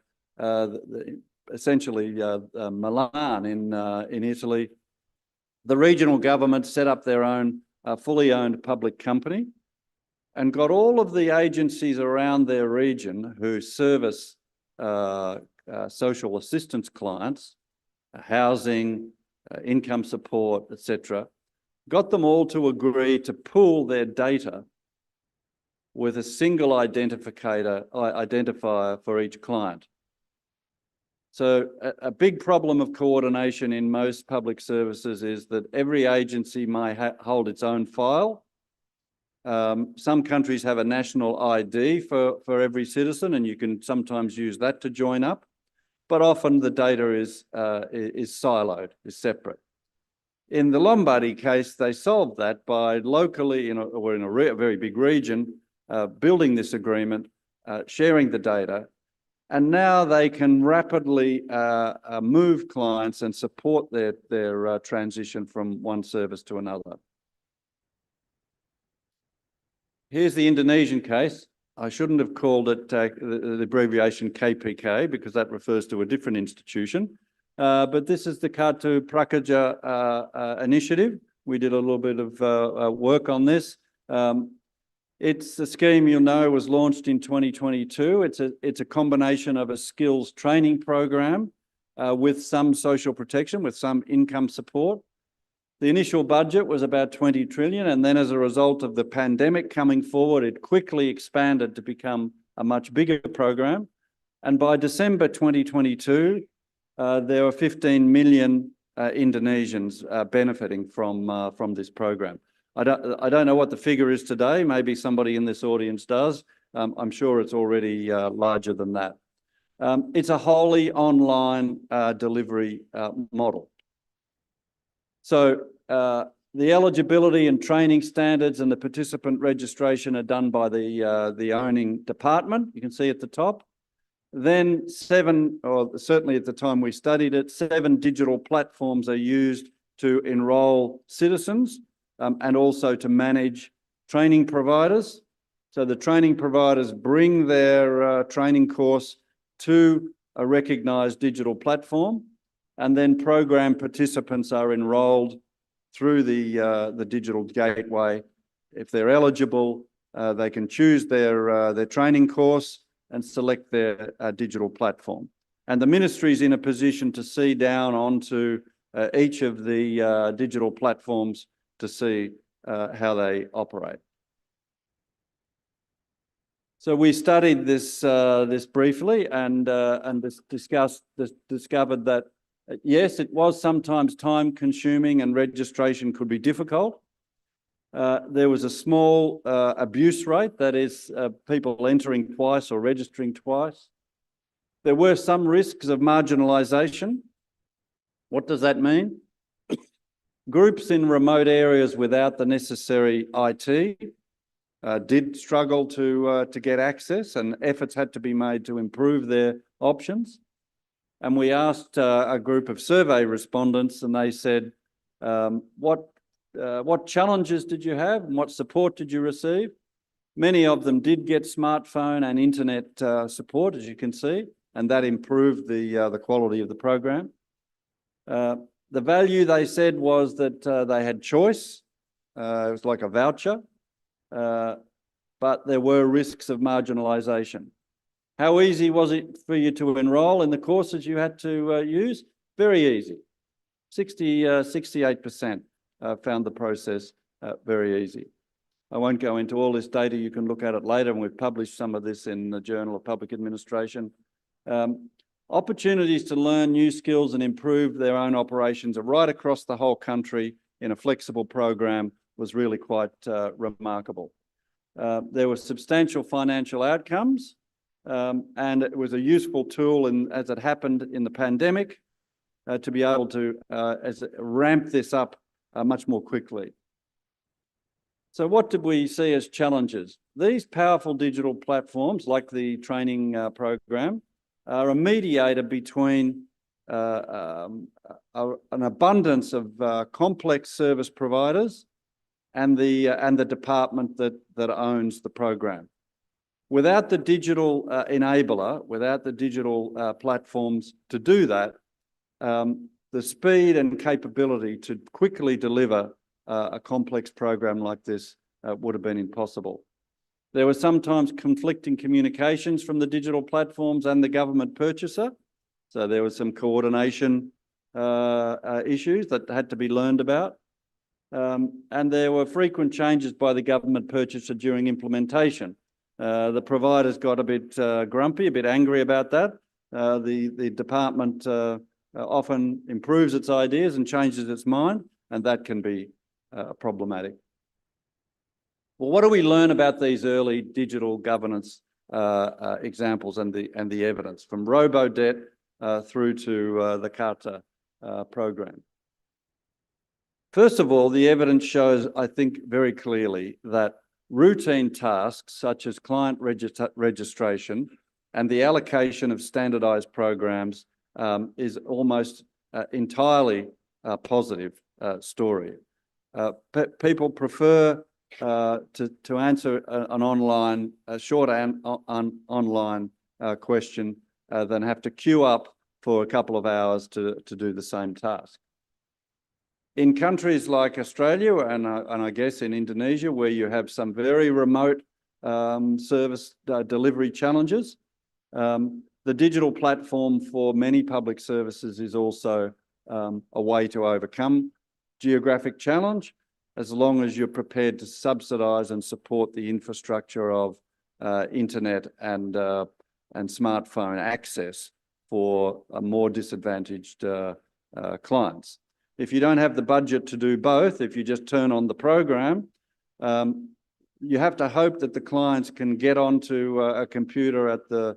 essentially Milan in Italy, the regional government set up their own fully owned public company and got all of the agencies around their region who service social assistance clients, housing, income support, etc., got them all to agree to pool their data with a single identifier for each client. So a big problem of coordination in most public services is that every agency may hold its own file. Some countries have a national ID for every citizen, and you can sometimes use that to join up, but often the data is siloed, is separate. In the Lombardy case, they solved that by locally, in a very big region, building this agreement, sharing the data, and now they can rapidly move clients and support their transition from one service to another. Here's the Indonesian case. I shouldn't have called it the abbreviation KPK because that refers to a different institution. But this is the Kartu Prakerja initiative. We did a little bit of work on this. It's a scheme, you'll know, was launched in 2022. It's a combination of a skills training program with some social protection, with some income support. The initial budget was about 20 trillion, and then as a result of the pandemic coming forward, it quickly expanded to become a much bigger program. And by December 2022, there were 15 million Indonesians benefiting from this program. I don't know what the figure is today. Maybe somebody in this audience does. I'm sure it's already larger than that. It's a wholly online delivery model. So the eligibility and training standards and the participant registration are done by the owning department. You can see at the top. Then or certainly at the time we studied it, 7 digital platforms are used to enrol citizens and also to manage training providers. So the training providers bring their training course to a recognised digital platform, and then program participants are enrolled through the digital gateway. If they're eligible, they can choose their training course and select their digital platform. And the ministry is in a position to see down onto each of the digital platforms to see how they operate. So we studied this briefly and discovered that yes, it was sometimes time-consuming and registration could be difficult. There was a small abuse rate, that is, people entering twice or registering twice. There were some risks of marginalisation. What does that mean? Groups in remote areas without the necessary IT did struggle to get access, and efforts had to be made to improve their options. And we asked a group of survey respondents, and they said, what challenges did you have and what support did you receive? Many of them did get smartphone and internet support, as you can see, and that improved the quality of the program. The value, they said, was that they had choice. It was like a voucher, but there were risks of marginalisation. How easy was it for you to enrol in the courses you had to use? Very easy. 68% found the process very easy. I won't go into all this data. You can look at it later, and we've published some of this in the Journal of Public Administration. Opportunities to learn new skills and improve their own operations are right across the whole country in a flexible program was really quite remarkable. There were substantial financial outcomes, and it was a useful tool as it happened in the pandemic to be able to ramp this up much more quickly. So what did we see as challenges? These powerful digital platforms, like the training program, are a mediator between an abundance of complex service providers and the department that owns the program. Without the digital enabler, without the digital platforms to do that, the speed and capability to quickly deliver a complex program like this would have been impossible. There were sometimes conflicting communications from the digital platforms and the government purchaser. So there was some coordination issues that had to be learned about. And there were frequent changes by the government purchaser during implementation. The providers got a bit grumpy, a bit angry about that. The department often improves its ideas and changes its mind, and that can be problematic. Well, what do we learn about these early digital governance examples and the evidence from robo-debt through to the Carta program? First of all, the evidence shows, I think, very clearly that routine tasks such as client registration and the allocation of standardised programs is almost entirely a positive story. People prefer to answer an online, short online question than have to queue up for a couple of hours to do the same task. In countries like Australia and I guess in Indonesia, where you have some very remote service delivery challenges, The digital platform for many public services is also a way to overcome geographic challenge, as long as you're prepared to subsidise and support the infrastructure of internet and smartphone access for more disadvantaged clients. If you don't have the budget to do both, if you just turn on the program, you have to hope that the clients can get onto a computer at the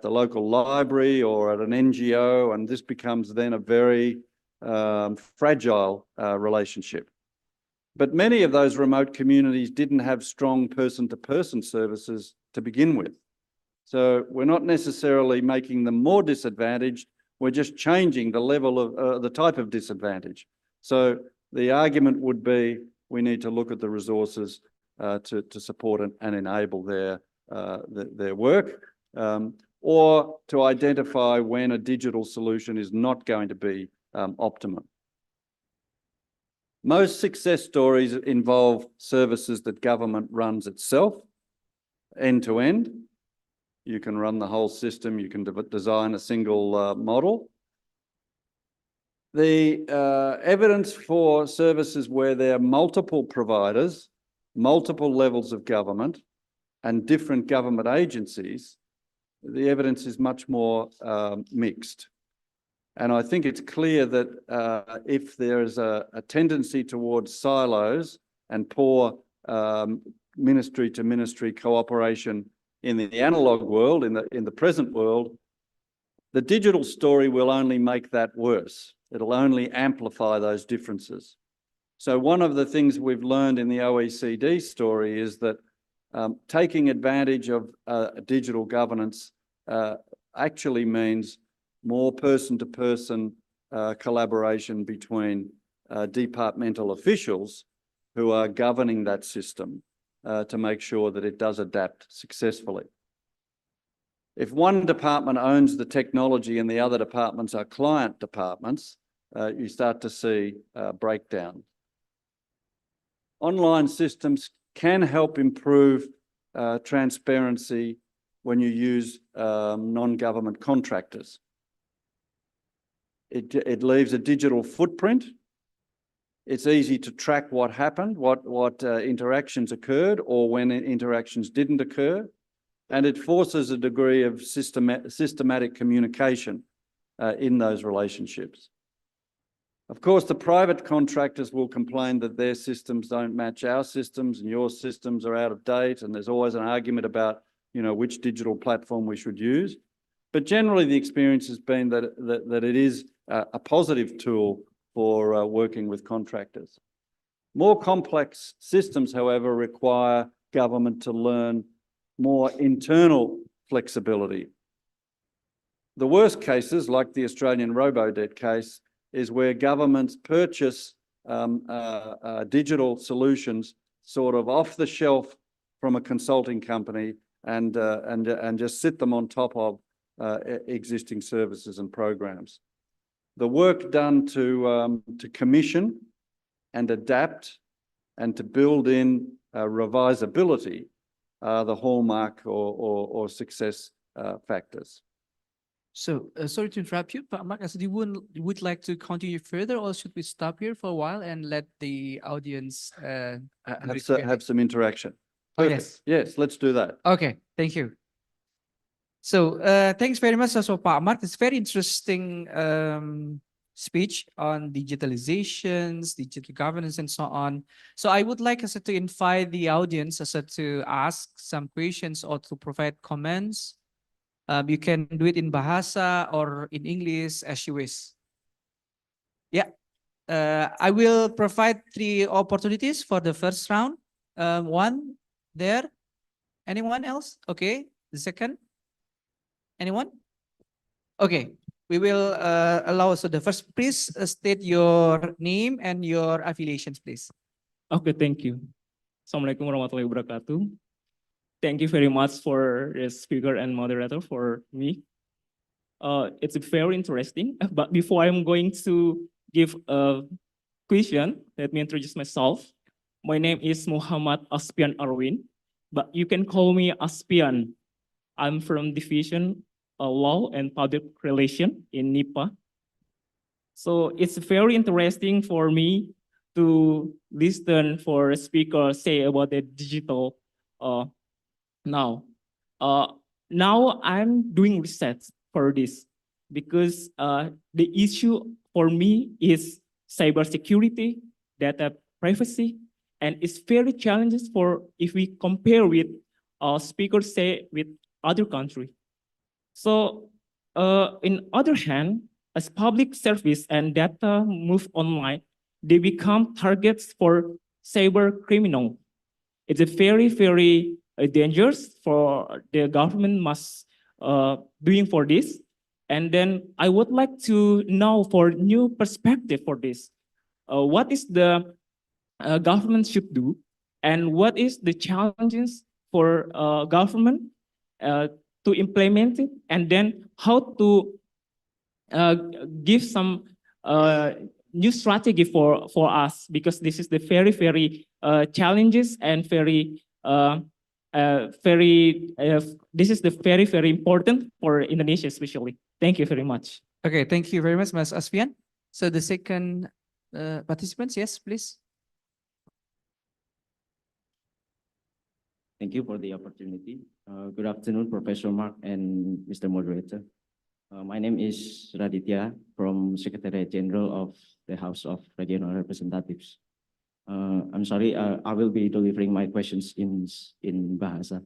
local library or at an NGO, and this becomes then a very fragile relationship. But many of those remote communities didn't have strong person-to-person services to begin with. So we're not necessarily making them more disadvantaged, we're just changing the level of the type of disadvantage. So the argument would be we need to look at the resources to support and enable their work, or to identify when a digital solution is not going to be optimum. Most success stories involve services that government runs itself, end to end. You can run the whole system, you can design a single model. The evidence for services where there are multiple providers, multiple levels of government, and different government agencies, the evidence is much more mixed. And I think it's clear that if there is a tendency towards silos and poor ministry-to-ministry cooperation in the analog world, in the present world, the digital story will only make that worse. It'll only amplify those differences. So one of the things we've learned in the OECD story is that taking advantage of digital governance actually means more person-to-person collaboration between departmental officials who are governing that system to make sure that it does adapt successfully. If one department owns the technology and the other departments are client departments, you start to see breakdown. Online systems can help improve transparency when you use non-government contractors. It leaves a digital footprint. It's easy to track what happened, what interactions occurred, or when interactions didn't occur. And it forces a degree of systematic communication in those relationships. Of course, the private contractors will complain that their systems don't match our systems and your systems are out of date, and there's always an argument about, you know, which digital platform we should use. But generally the experience has been that it is a positive tool for working with contractors. More complex systems, however, require government to learn more internal flexibility. The worst cases, like the Australian robo-debt case, is where governments purchase digital solutions sort of off the shelf from a consulting company and just sit them on top of existing services and programs. The work done to commission and adapt and to build in revisability are the hallmark or success factors. So, sorry to interrupt you, but Mark, you would like to continue further, or should we stop here for a while and let the audience have some interaction? Oh, Perfect. Yes, let's do that. Okay, thank you. So, thanks very much also, Pak Mark. It's very interesting speech on digitalizations, digital governance, and so on. So I would like us to invite the audience to ask some questions or to provide comments. You can do it in Bahasa or in English as you wish. Yeah, I will provide 3 opportunities for the first round. One there. Anyone else? Okay. The second. Anyone? Okay. We will allow so the first. Please state your name and your affiliations, please. Okay, thank you. Assalamualaikum warahmatullahi wabarakatuh. Thank you very much for the speaker and moderator for me. It's very interesting, but before I'm going to give a question, let me introduce myself. My name is Muhammad Aspian Arwin, but you can call me Aspian. I'm from division law and public relation in NIPA. So it's very interesting for me to listen for a speaker say about the digital now. Now I'm doing research for this because the issue for me is cybersecurity, data privacy, and it's very challenging for if we compare with speakers say with other country. So in other hand, as public service and data move online, they become targets for cyber criminal. It's a very dangerous for the government must doing for this. And then I would like to know for new perspective for this. What is the government should do, and what is the challenges for government uh, to implement it, and then how to uh, give some new strategy for us, because this is the very challenges and this is the very important for Indonesia especially. Thank you very much. Okay, thank you very much, Mas Asfian. So the second participants, yes, please. Thank you for the opportunity. Good afternoon, Professor Mark and Mr. Moderator. My name is Raditya from Secretariat General of the House of Regional Representatives. I'm sorry, I will be delivering my questions in Bahasa.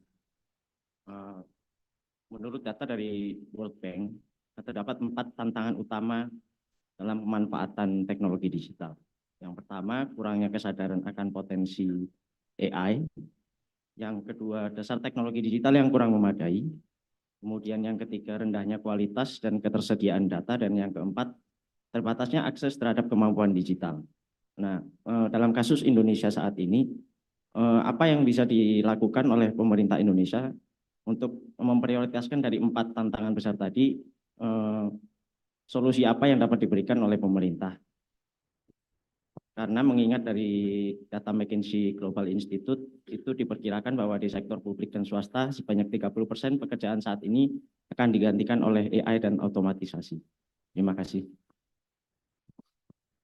Menurut data dari World Bank, terdapat 4 tantangan utama dalam pemanfaatan teknologi digital. Yang pertama, kurangnya kesadaran akan potensi AI. Yang kedua, dasar teknologi digital yang kurang memadai. Kemudian yang ketiga, rendahnya kualitas dan ketersediaan data. Dan yang keempat, terbatasnya akses terhadap kemampuan digital. Nah, dalam kasus Indonesia saat ini, apa yang bisa dilakukan oleh pemerintah Indonesia untuk memprioritaskan dari 4 tantangan besar tadi, solusi apa yang dapat diberikan oleh pemerintah? Karena mengingat dari data McKinsey Global Institute, itu diperkirakan bahwa di sektor publik dan swasta sebanyak 30% pekerjaan saat ini akan digantikan oleh AI dan otomatisasi. Terima kasih.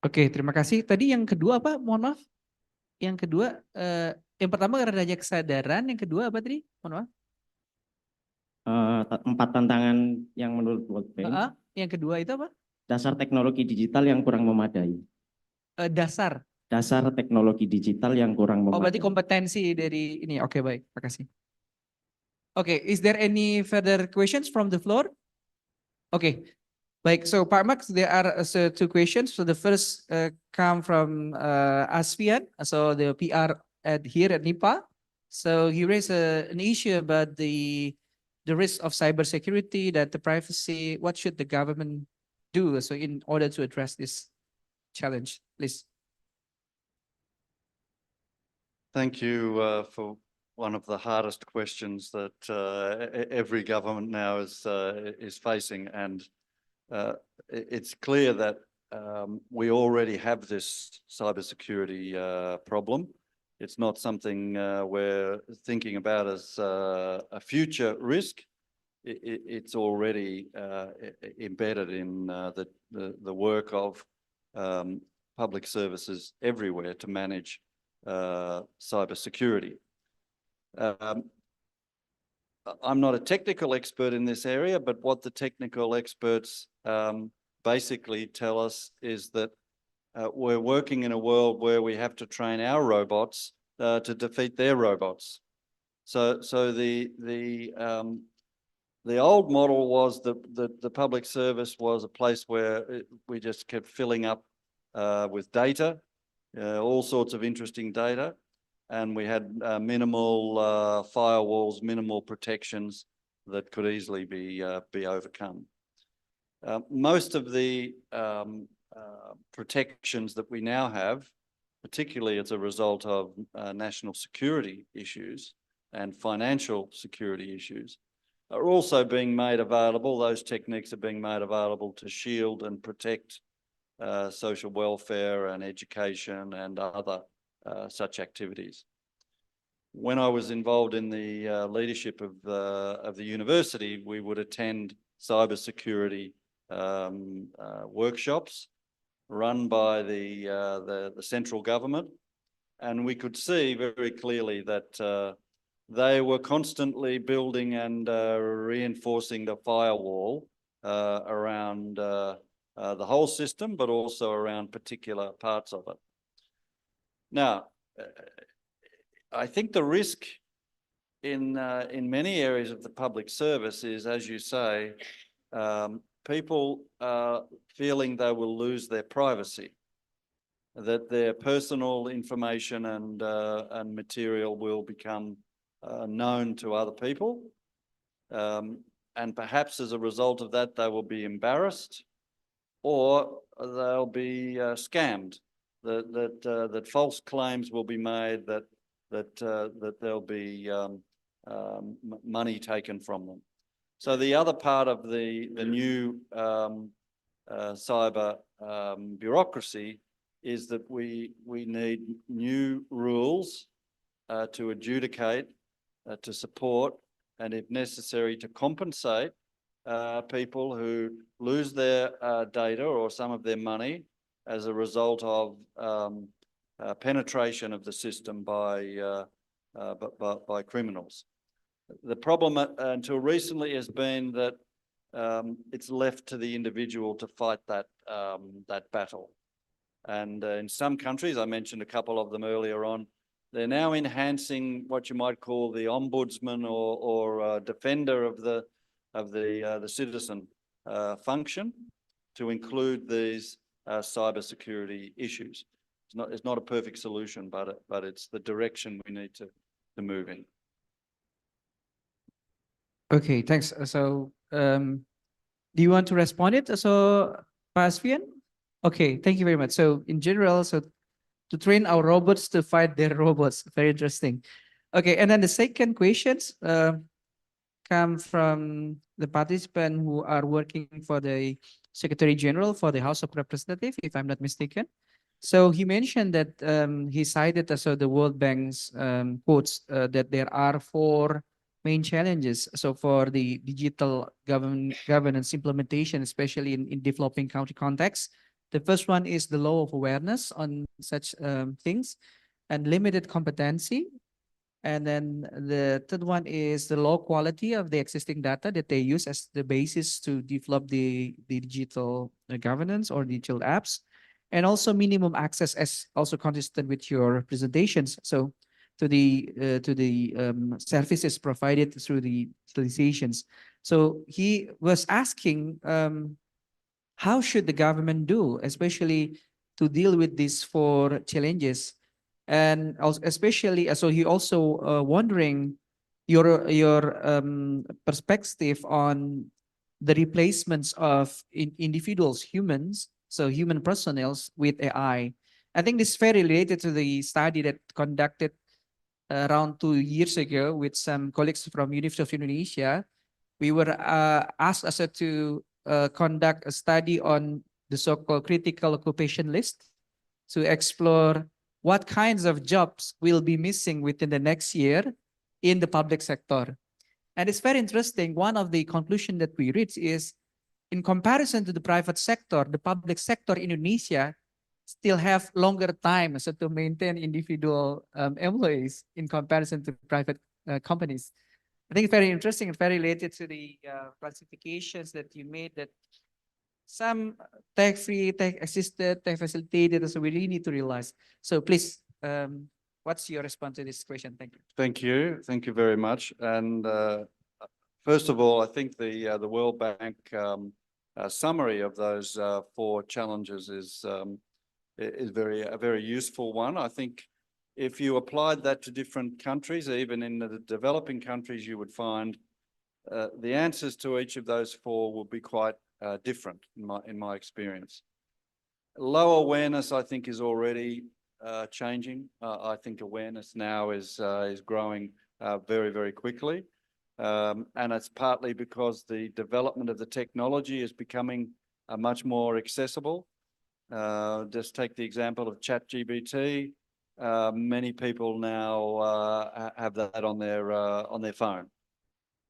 Oke, terima kasih. Tadi yang kedua apa? Mohon maaf. Yang kedua, yang pertama rendahnya kesadaran, yang kedua apa tadi? Mohon maaf. 4 tantangan yang menurut World Bank. Yang kedua itu apa? Dasar teknologi digital yang kurang memadai. Dasar Teknologi digital yang kurang memadai. Oh, berarti kompetensi dari ini. Oke, baik. Makasih. Oke, is there any further questions from the floor? Oke, baik. So, Pak Max, there are 2 questions. So, the first come from Asfian, so the PR here at NIPA. So, he raised an issue about the risk of cybersecurity, data privacy. What should the government do so in order to address this challenge, please? Thank you for one of the hardest questions that every government now is facing, and it's clear that we already have this cybersecurity problem. It's not something we're thinking about as a future risk. It's already embedded in the work of public services everywhere to manage cybersecurity. I'm not a technical expert in this area, but what the technical experts basically tell us is that we're working in a world where we have to train our robots to defeat their robots. So the old model was the public service was a place where we just kept filling up with data, all sorts of interesting data, and we had minimal firewalls, minimal protections that could easily be overcome. Most of the protections that we now have, particularly as a result of national security issues and financial security issues, are also being made available. Those techniques are being made available to shield and protect social welfare and education and other such activities. When I was involved in the leadership of the university, we would attend cybersecurity workshops run by the central government, and we could see very clearly that they were constantly building and reinforcing the firewall around the whole system, but also around particular parts of it. Now, I think the risk in many areas of the public service is, as you say, people feeling they will lose their privacy, that their personal information and material will become known to other people, and perhaps as a result of that they will be embarrassed, or they'll be scammed. That false claims will be made, that there'll be money taken from them. So the other part of the new cyber bureaucracy is that we need new rules to adjudicate, to support, and if necessary to compensate people who lose their data or some of their money as a result of penetration of the system by criminals. The problem until recently has been that it's left to the individual to fight that battle. And in some countries, I mentioned a couple of them earlier on, they're now enhancing what you might call the ombudsman or defender of the citizen function to include these cybersecurity issues. It's not a perfect solution, but it's the direction we need to move in. Okay, thanks. So, do you want to respond it? So, Pak Asfian? Okay, thank you very much. So, in general, so to train our robots to fight their robots, very interesting. Okay, and then the second questions come from the participant who are working for the Secretary General for the House of Representatives, if I'm not mistaken. So he mentioned that he cited also the World Bank's quotes that there are 4 main challenges. So for the digital governance implementation, especially in developing country context, the first one is the law of awareness on such things and limited competency. And then the third one is the low quality of the existing data that they use as the basis to develop the digital governance or digital apps. And also minimum access as also consistent with your presentations. So to the services provided through the utilizations. So he was asking, how should the government do, especially to deal with these 4 challenges? And also, especially, so he also wondering your perspective on the replacements of individuals, humans, so human personnels with AI. I think this is very related to the study that conducted around 2 years ago with some colleagues from University of Indonesia. We were asked also to conduct a study on the so-called critical occupation list to explore what kinds of jobs will be missing within the next year in the public sector. And it's very interesting. One of the conclusions that we reach is, in comparison to the private sector, the public sector in Indonesia still have longer time so to maintain individual employees in comparison to private companies. I think it's very interesting and very related to the classifications that you made, that some tech-free, tech-assisted, tech-facilitated, so we really need to realize. So please, what's your response to this question? Thank you. Thank you. Thank you very much. And first of all, I think the World Bank summary of those 4 challenges is a very useful one. I think if you applied that to different countries, even in the developing countries, you would find the answers to each of those 4 will be quite different in my experience. Low awareness, I think, is already changing. I think awareness now is growing very, very quickly. And it's partly because the development of the technology is becoming much more accessible. Just take the example of ChatGPT. Many people now have that on their phone.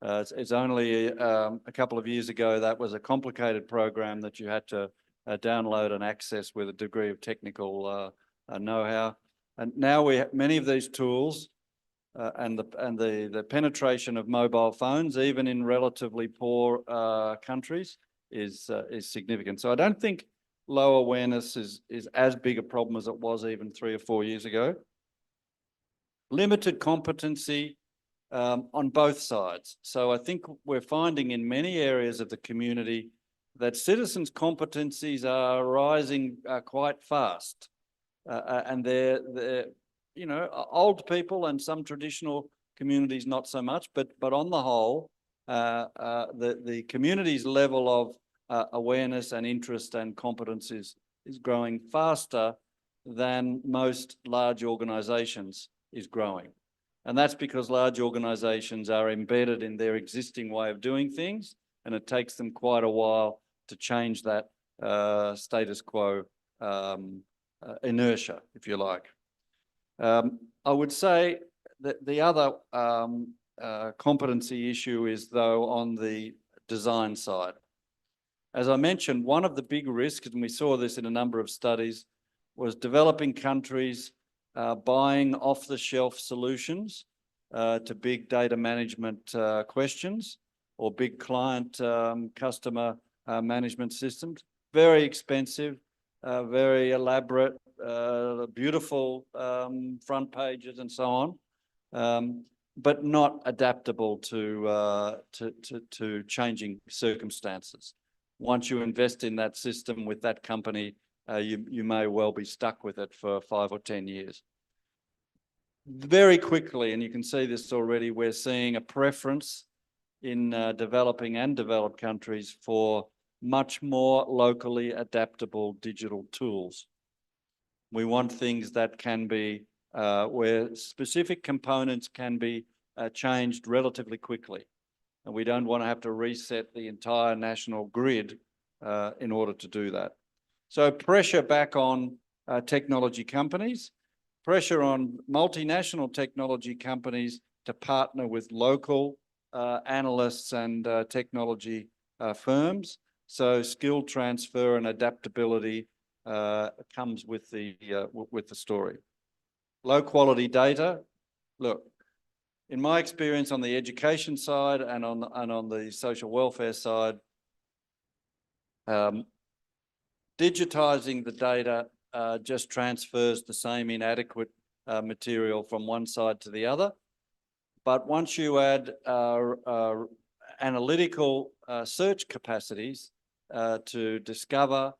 It's only a couple of years ago that was a complicated program that you had to download and access with a degree of technical know-how. And now many of these tools and the penetration of mobile phones, even in relatively poor countries, is significant. So I don't think low awareness is as big a problem as it was even 3 or 4 years ago. Limited competency on both sides. So I think we're finding in many areas of the community that citizens' competencies are rising quite fast. And they're, you know, old people and some traditional communities not so much, but on the whole, the community's level of awareness and interest and competence is growing faster than most large organisations is growing. And that's because large organisations are embedded in their existing way of doing things, and it takes them quite a while to change that status quo inertia, if you like. I would say that the other competency issue is, though, on the design side. As I mentioned, one of the big risks, and we saw this in a number of studies, was developing countries buying off-the-shelf solutions to big data management questions or big client customer management systems. Very expensive, very elaborate, beautiful front pages and so on, but not adaptable to changing circumstances. Once you invest in that system with that company, you may well be stuck with it for 5 or 10 years. Very quickly, and you can see this already, we're seeing a preference in developing and developed countries for much more locally adaptable digital tools. We want things that can be, where specific components can be changed relatively quickly. And we don't want to have to reset the entire national grid in order to do that. So pressure back on technology companies, pressure on multinational technology companies to partner with local analysts and technology firms. So skill transfer and adaptability comes with the story. Low quality data. Look, in my experience on the education side and on the social welfare side, digitizing the data just transfers the same inadequate material from one side to the other. But once you add analytical search capacities to discover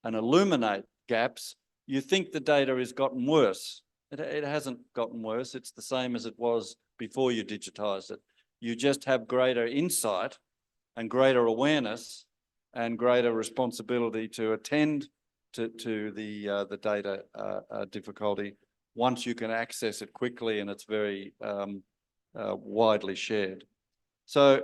and illuminate gaps, you think the data has gotten worse. It hasn't gotten worse. It's the same as it was before you digitized it. You just have greater insight and greater awareness and greater responsibility to attend to the data difficulty once you can access it quickly and it's very widely shared. So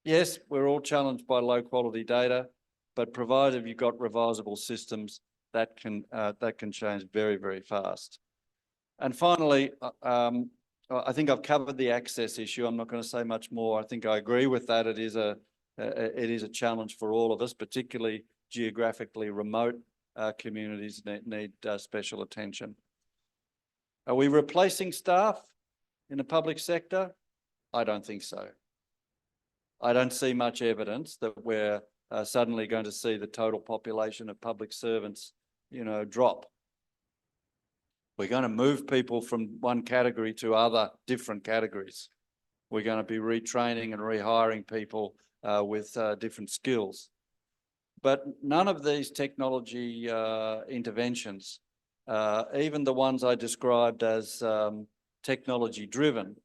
yes, we're all challenged by low quality data, but provided you've got revisable systems, that can change very, very fast. And finally, I think I've covered the access issue. I'm not going to say much more. I think I agree with that. It is a challenge for all of us, particularly geographically remote communities need special attention. Are we replacing staff in the public sector? I don't think so. I don't see much evidence that we're suddenly going to see the total population of public servants, you know, drop. We're going to move people from one category to other different categories. We're going to be retraining and rehiring people with different skills. But none of these technology interventions, even the ones I described as technology driven,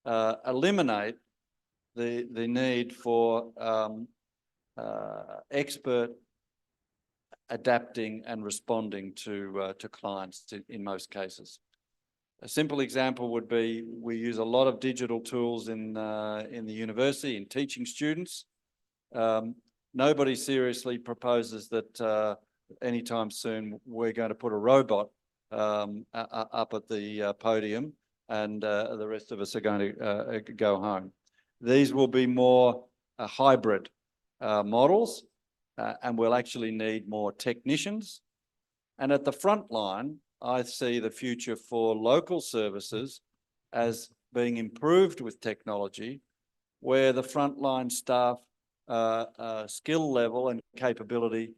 eliminate the need for expert adapting and responding to clients in most cases. A simple example would be we use a lot of digital tools in the university in teaching students. Nobody seriously proposes that anytime soon we're going to put a robot up at the podium and the rest of us are going to go home. These will be more hybrid models, and we'll actually need more technicians. And at the front line, I see the future for local services as being improved with technology, where the frontline staff skill level and capability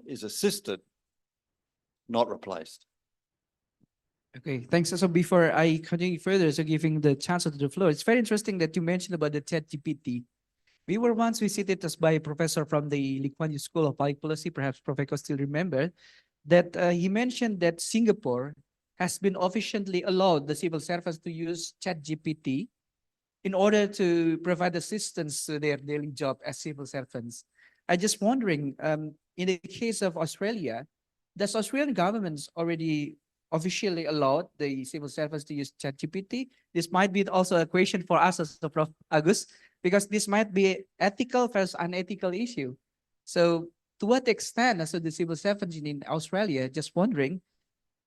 is assisted, not replaced. Okay, thanks. So before I continue further, so giving the chance to the floor, it's very interesting that you mentioned about the ChatGPT. We were once visited as by a professor from the Lee Kuan Yew School of Public Policy, perhaps Professor still remember, that he mentioned that Singapore has been officially allowed the civil servants to use ChatGPT in order to provide assistance to their daily job as civil servants. I just wondering, in the case of Australia, does Australian government already officially allowed the civil servants to use ChatGPT? This might be also a question for us as the Prof. Agus, because this might be an ethical versus unethical issue. So to what extent as the civil servants in Australia, just wondering,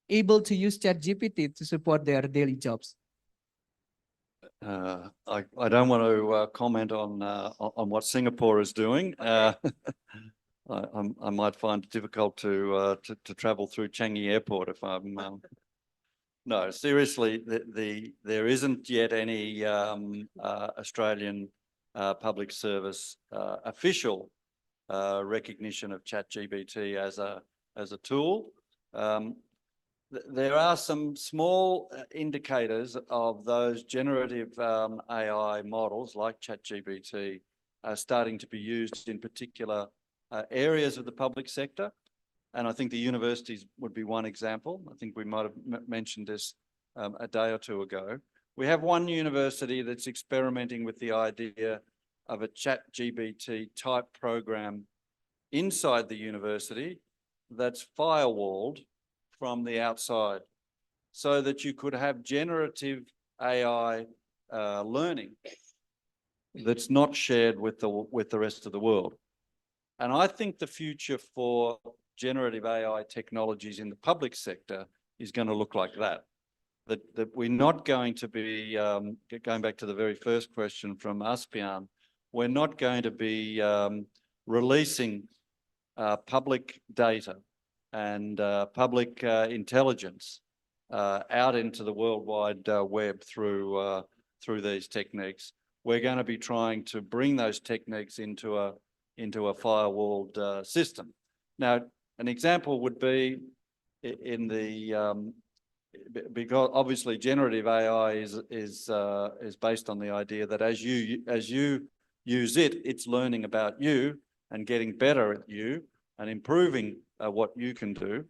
able to use ChatGPT to support their daily jobs? I don't want to comment on what Singapore is doing. I might find it difficult to travel through Changi Airport if I'm. No, seriously, there isn't yet any Australian public service official recognition of ChatGPT as a tool. There are some small indicators of those generative AI models like ChatGPT starting to be used in particular areas of the public sector. And I think the universities would be one example. I think we might have mentioned this a day or two ago. We have one university that's experimenting with the idea of a ChatGPT type program inside the university that's firewalled from the outside, so that you could have generative AI learning that's not shared with the rest of the world. And I think the future for generative AI technologies in the public sector is going to look like that. That we're not going to be, going back to the very first question from Aspian, we're not going to be releasing public data and public intelligence out into the World Wide Web through these techniques. We're going to be trying to bring those techniques into a firewalled system. Now, an example would be in the because obviously generative AI is based on the idea that as you use it, it's learning about you and getting better at you and improving what you can do.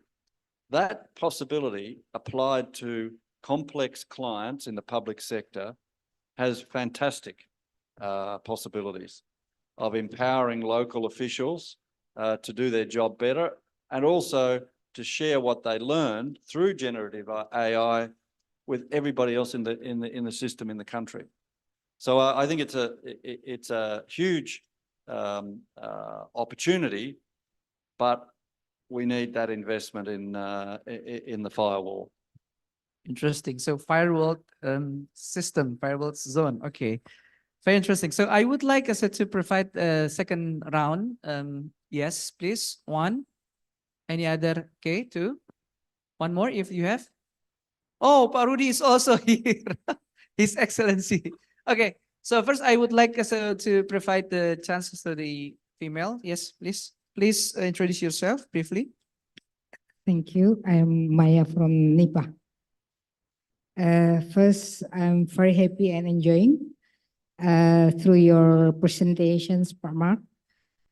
That possibility applied to complex clients in the public sector has fantastic possibilities of empowering local officials to do their job better, and also to share what they learned through generative AI with everybody else in the system in the country. So I think it's a huge opportunity, but we need that investment in the firewall. Interesting. So firewall system, firewall zone. Okay, very interesting. So I would like us to provide a second round. Yes, please. One. Any other? Okay, two. One more if you have. Oh, Pak Rudy is also here. His Excellency. Okay, so first I would like us to provide the chances to the female. Yes, please. Please introduce yourself briefly. Thank you. I'm Maya from NIPA. First, I'm very happy and enjoying through your presentations, Pak Mark.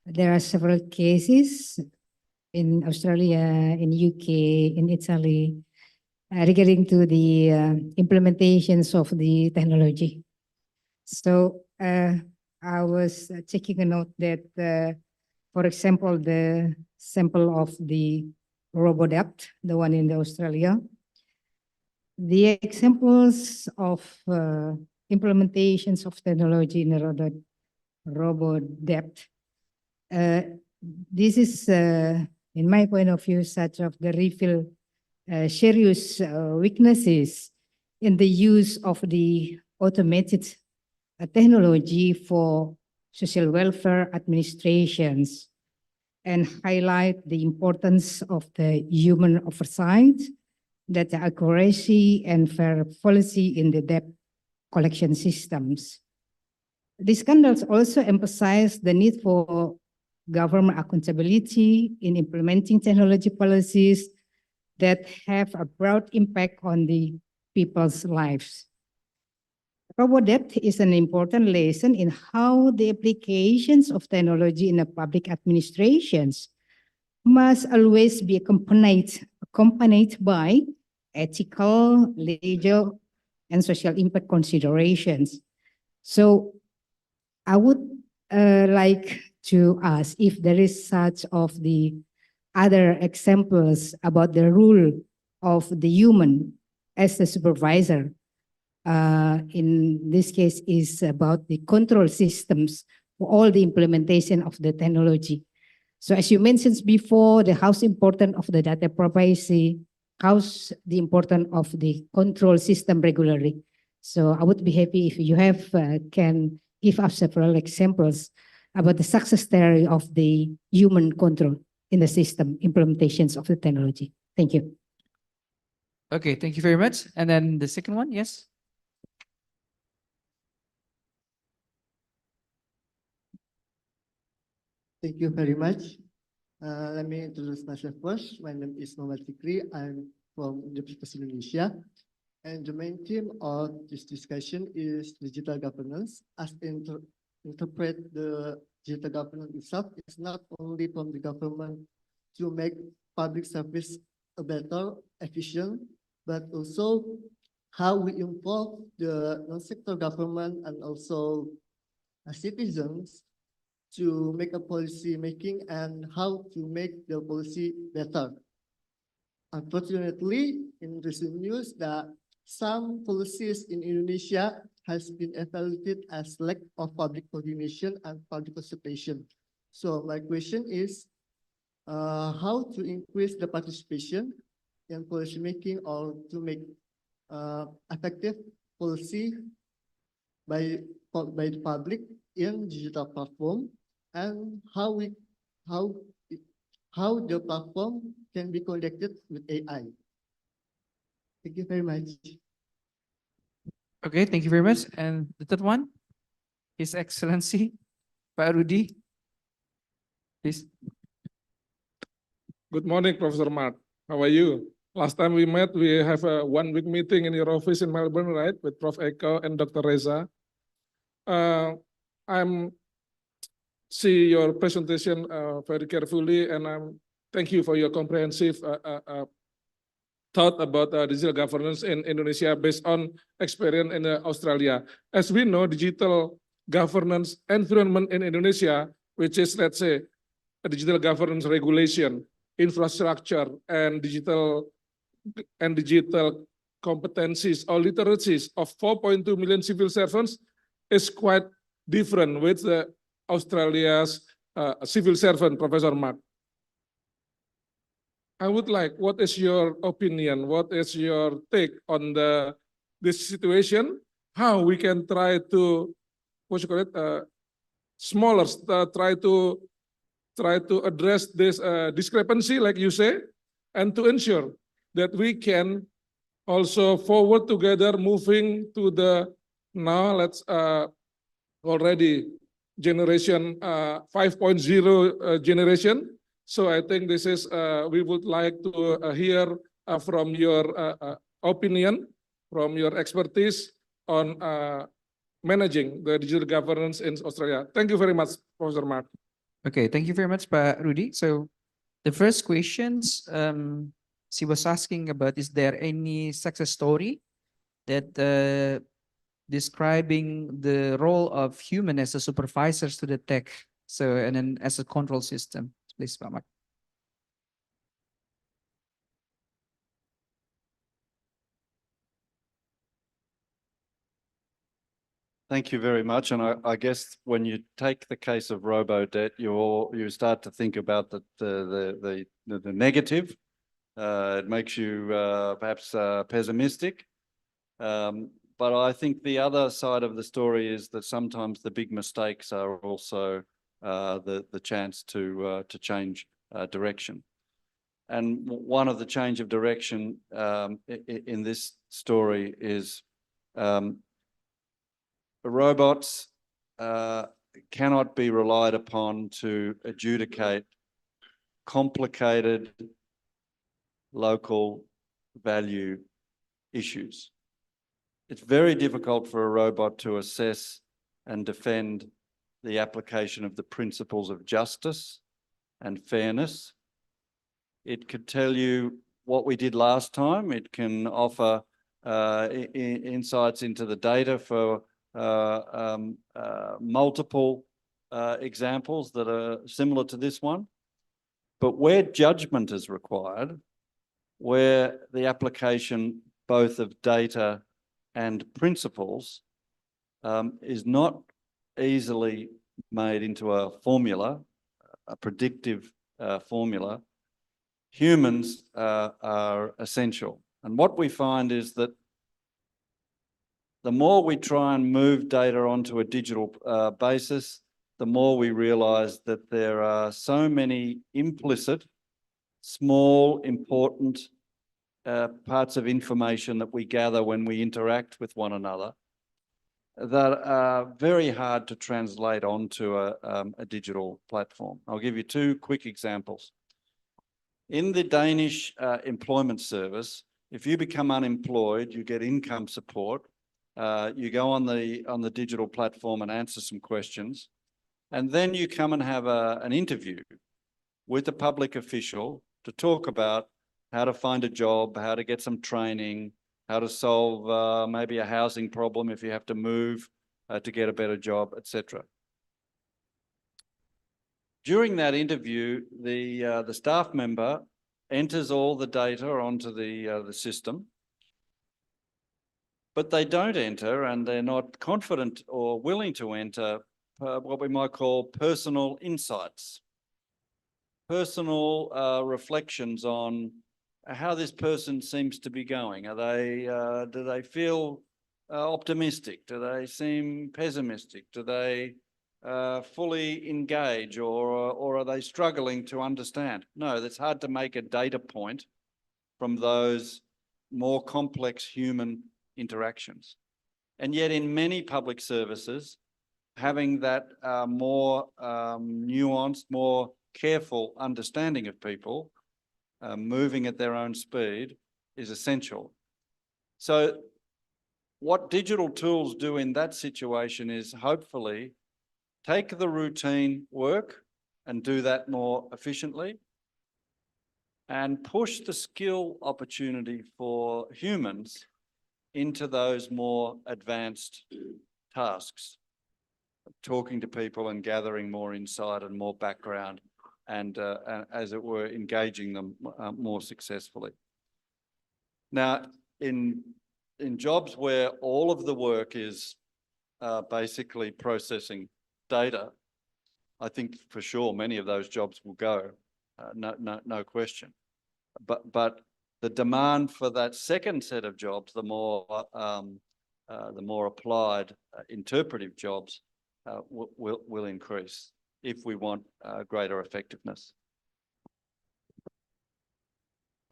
There are several cases in Australia, in UK, in Italy, regarding to the implementations of the technology. So I was taking a note that, for example, the sample of the RoboDebt, the one in Australia, the examples of implementations of technology in the RoboDebt, this is, in my point of view, such of the reveal serious weaknesses in the use of the automated technology for social welfare administrations and highlight the importance of the human oversight, data accuracy, and fair policy in the debt collection systems. These scandals also emphasize the need for government accountability in implementing technology policies that have a broad impact on the people's lives. Robot debt is an important lesson in how the applications of technology in the public administrations must always be accompanied by ethical, legal, and social impact considerations. So I would like to ask if there is such of the other examples about the role of the human as the supervisor. In this case is about the control systems for all the implementation of the technology. So as you mentioned before, how's important of the data privacy, how's the importance of the control system regularly. So I would be happy if you have can give us several examples about the success story of the human control in the system implementations of the technology. Thank you. Okay, thank you very much. And then the second one, yes? Thank you very much. Let me introduce myself first. My name is Muhammad Fikri. I'm from Universitas Indonesia. And the main theme of this discussion is digital governance. As interpret the digital governance itself, it's not only from the government to make public service a better, efficient, but also how we involve the non-sector government and also citizens to make a policy making and how to make the policy better. Unfortunately, in recent news that some policies in Indonesia has been evaluated as lack of public coordination and public participation. So my question is, how to increase the participation in policy making or to make effective policy by the public in digital platform, and how the platform can be connected with AI. Thank you very much. Okay, thank you very much. And the third one, His Excellency, Pak Rudi, please. Good morning, Professor Mark. How are you? Last time we met, we have a one-week meeting in your office in Melbourne, right? With Prof. Eko and Dr. Reza. I'm see your presentation very carefully, and thank you for your comprehensive thought about digital governance in Indonesia based on experience in Australia. As we know, digital governance environment in Indonesia, which is, let's say, a digital governance regulation, infrastructure, and digital competencies or literacies of 4.2 million civil servants is quite different with the Australia's civil servant, Professor Mark. I would like, what is your opinion? What is your take on this situation? How we can try to, what you call it, smaller, try to address this discrepancy, like you say, and to ensure that we can also forward together, moving to the now let's already generation 5.0 generation. So I think this is, we would like to hear from your opinion, from your expertise on managing the digital governance in Australia. Thank you very much, Professor Mark. Okay, thank you very much, Pak Rudi. So the first questions she was asking about, is there any success story that describing the role of human as a supervisors to the tech, so and then as a control system? Please, Pak Mark. Thank you very much. And I guess when you take the case of robo-debt, you start to think about the negative. It makes you perhaps pessimistic. but I think the other side of the story is that sometimes the big mistakes are also the chance to change direction. And one of the change of direction in this story is robots cannot be relied upon to adjudicate complicated local value issues. It's very difficult for a robot to assess and defend the application of the principles of justice and fairness. It could tell you what we did last time. It can offer insights into the data for multiple examples that are similar to this one. But where judgment is required, where the application both of data and principles is not easily made into a formula, a predictive formula, humans are essential. And what we find is that the more we try and move data onto a digital basis, the more we realize that there are so many implicit, small, important parts of information that we gather when we interact with one another that are very hard to translate onto a digital platform. I'll give you two quick examples. In the Danish employment service, if you become unemployed, you get income support. You go on the digital platform and answer some questions, and then you come and have an interview with a public official to talk about how to find a job, how to get some training, how to solve maybe a housing problem if you have to move to get a better job, etc. During that interview, the staff member enters all the data onto the system, but they don't enter, and they're not confident or willing to enter what we might call personal insights, personal reflections on how this person seems to be going. Are they, do they feel optimistic? Do they seem pessimistic? Do they fully engage, or are they struggling to understand? No, it's hard to make a data point from those more complex human interactions. And yet in many public services, having that more nuanced, more careful understanding of people moving at their own speed is essential. So what digital tools do in that situation is hopefully take the routine work and do that more efficiently, and push the skill opportunity for humans into those more advanced tasks, talking to people and gathering more insight and more background, and as it were, engaging them more successfully. Now, in jobs where all of the work is basically processing data, I think for sure many of those jobs will go, no question. But the demand for that second set of jobs, the more applied interpretive jobs, will increase if we want greater effectiveness.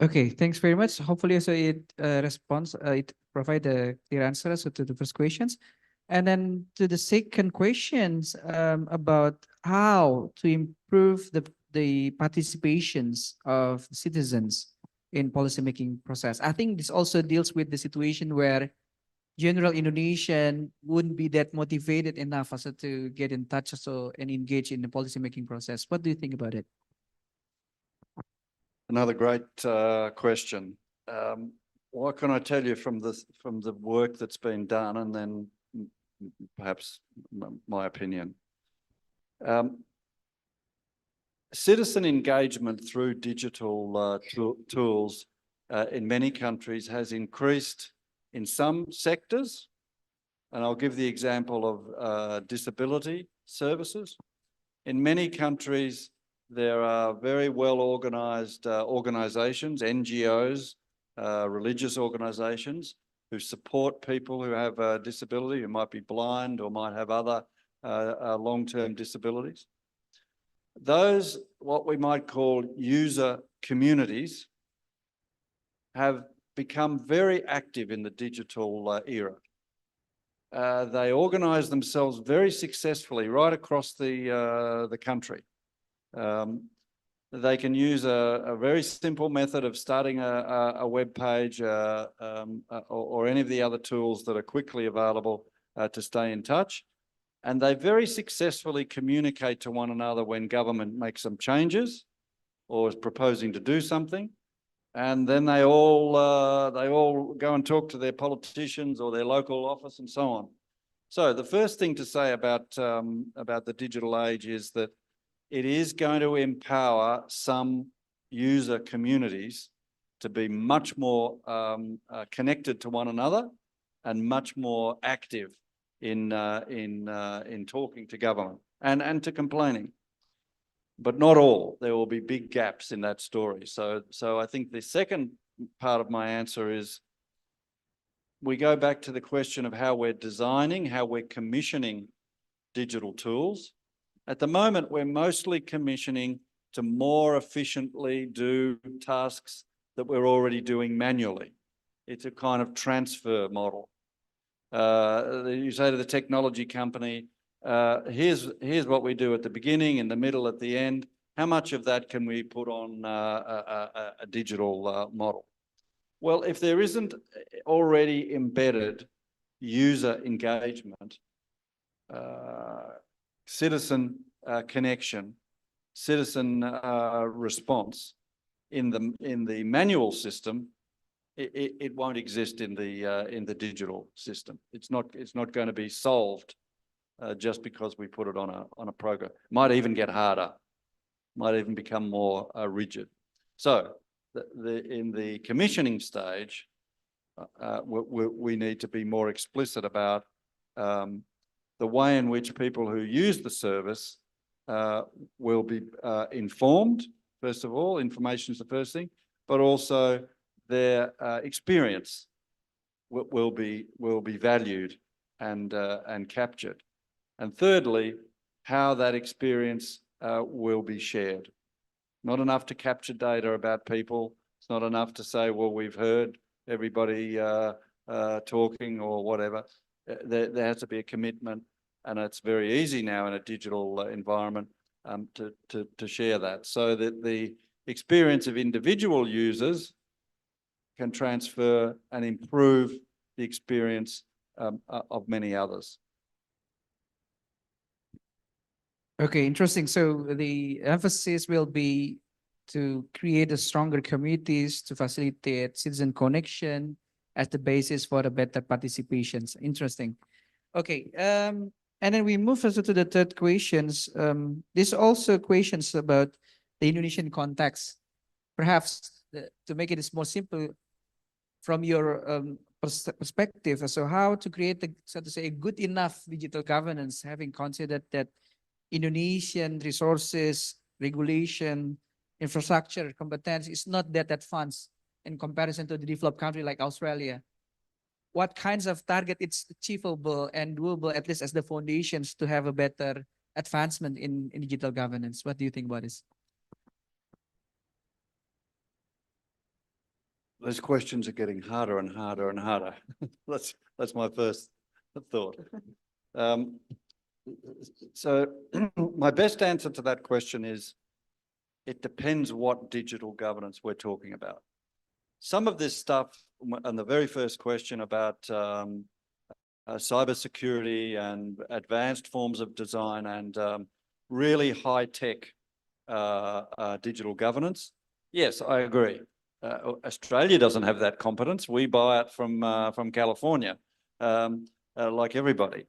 Okay, thanks very much. Hopefully, also it responds, it provide a clear answer also to the first questions. And then to the second questions about how to improve the participations of citizens in policymaking process. I think this also deals with the situation where general Indonesian wouldn't be that motivated enough also to get in touch also and engage in the policymaking process. What do you think about it? Another great question. What can I tell you from the work that's been done, and then perhaps my opinion? Citizen engagement through digital tools in many countries has increased in some sectors, and I'll give the example of disability services. In many countries, there are very well organized organizations, NGOs, religious organizations, who support people who have a disability, who might be blind or might have other long-term disabilities. Those, what we might call user communities, have become very active in the digital era. They organise themselves very successfully right across the country. They can use a very simple method of starting a web page or any of the other tools that are quickly available to stay in touch. And they very successfully communicate to one another when government makes some changes or is proposing to do something. And then they all go and talk to their politicians or their local office and so on. So the first thing to say about the digital age is that it is going to empower some user communities to be much more connected to one another and much more active in talking to government and to complaining. But not all. There will be big gaps in that story. So I think the second part of my answer is we go back to the question of how we're designing, how we're commissioning digital tools. At the moment, we're mostly commissioning to more efficiently do tasks that we're already doing manually. It's a kind of transfer model. You say to the technology company, here's what we do at the beginning, in the middle, at the end. How much of that can we put on a digital model? Well, if there isn't already embedded user engagement, citizen connection, citizen response in the manual system, it won't exist in the digital system. It's not going to be solved just because we put it on a program. Might even get harder, might even become more rigid. So in the commissioning stage, we need to be more explicit about the way in which people who use the service will be informed. First of all, information is the first thing, but also their experience will be valued and captured. And thirdly, how that experience will be shared. Not enough to capture data about people. It's not enough to say, well, we've heard everybody talking or whatever. There has to be a commitment, and it's very easy now in a digital environment to share that, so that the experience of individual users can transfer and improve the experience of many others. Okay, interesting. So the emphasis will be to create a stronger communities to facilitate citizen connection as the basis for a better participations. Interesting. Okay, and then we move also to the third questions. This also questions about the Indonesian context. Perhaps to make it more simple from your perspective, so how to create, so to say, a good enough digital governance, having considered that Indonesian resources, regulation, infrastructure, competence is not that advanced in comparison to the developed country like Australia. What kinds of target it's achievable and doable, at least as the foundations to have a better advancement in digital governance? What do you think about this? Those questions are getting harder and harder and harder. That's my first thought. So my best answer to that question is, it depends what digital governance we're talking about. Some of this stuff, and the very first question about cybersecurity and advanced forms of design and really high-tech digital governance, yes, I agree. Australia doesn't have that competence. We buy it from California, like everybody.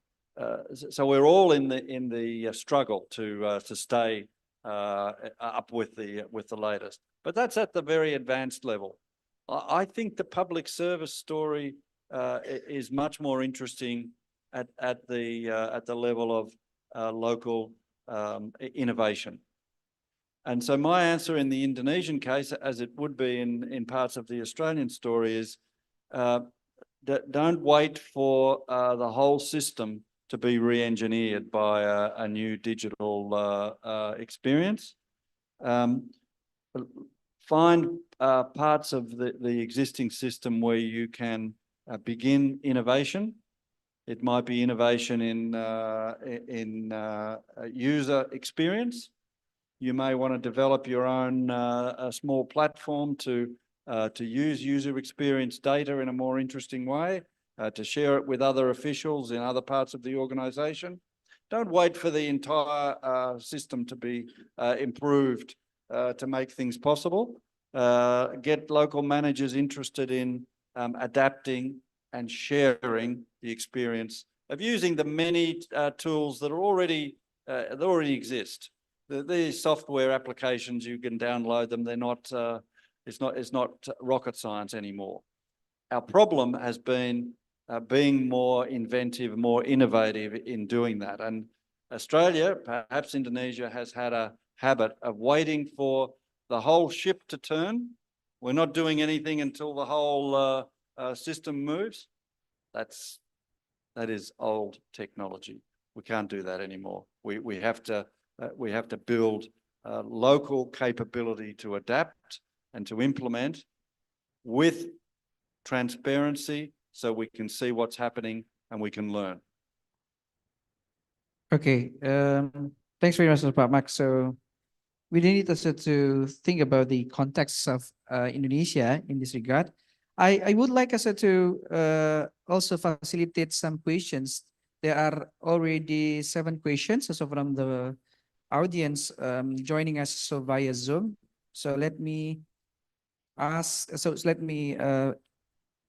So we're all in the struggle to stay up with the latest. But that's at the very advanced level. I think the public service story is much more interesting at the level of local innovation. And so my answer in the Indonesian case, as it would be in parts of the Australian story, is don't wait for the whole system to be re-engineered by a new digital experience. Find parts of the existing system where you can begin innovation. It might be innovation in user experience. You may want to develop your own a small platform to use user experience data in a more interesting way, to share it with other officials in other parts of the organization. Don't wait for the entire system to be improved to make things possible. Get local managers interested in adapting and sharing the experience of using the many tools that already exist. These software applications, you can download them. They're not. It's not rocket science anymore. Our problem has been being more inventive, more innovative in doing that. And Australia, perhaps Indonesia, has had a habit of waiting for the whole ship to turn. We're not doing anything until the whole system moves. That is old technology. We can't do that anymore. We have to build local capability to adapt and to implement with transparency, so we can see what's happening and we can learn. Okay, thanks very much, Pak Mark. So we need also to think about the context of Indonesia in this regard. I would like us to also facilitate some questions. There are already 7 questions also from the audience joining us so via Zoom. So let me ask, so let me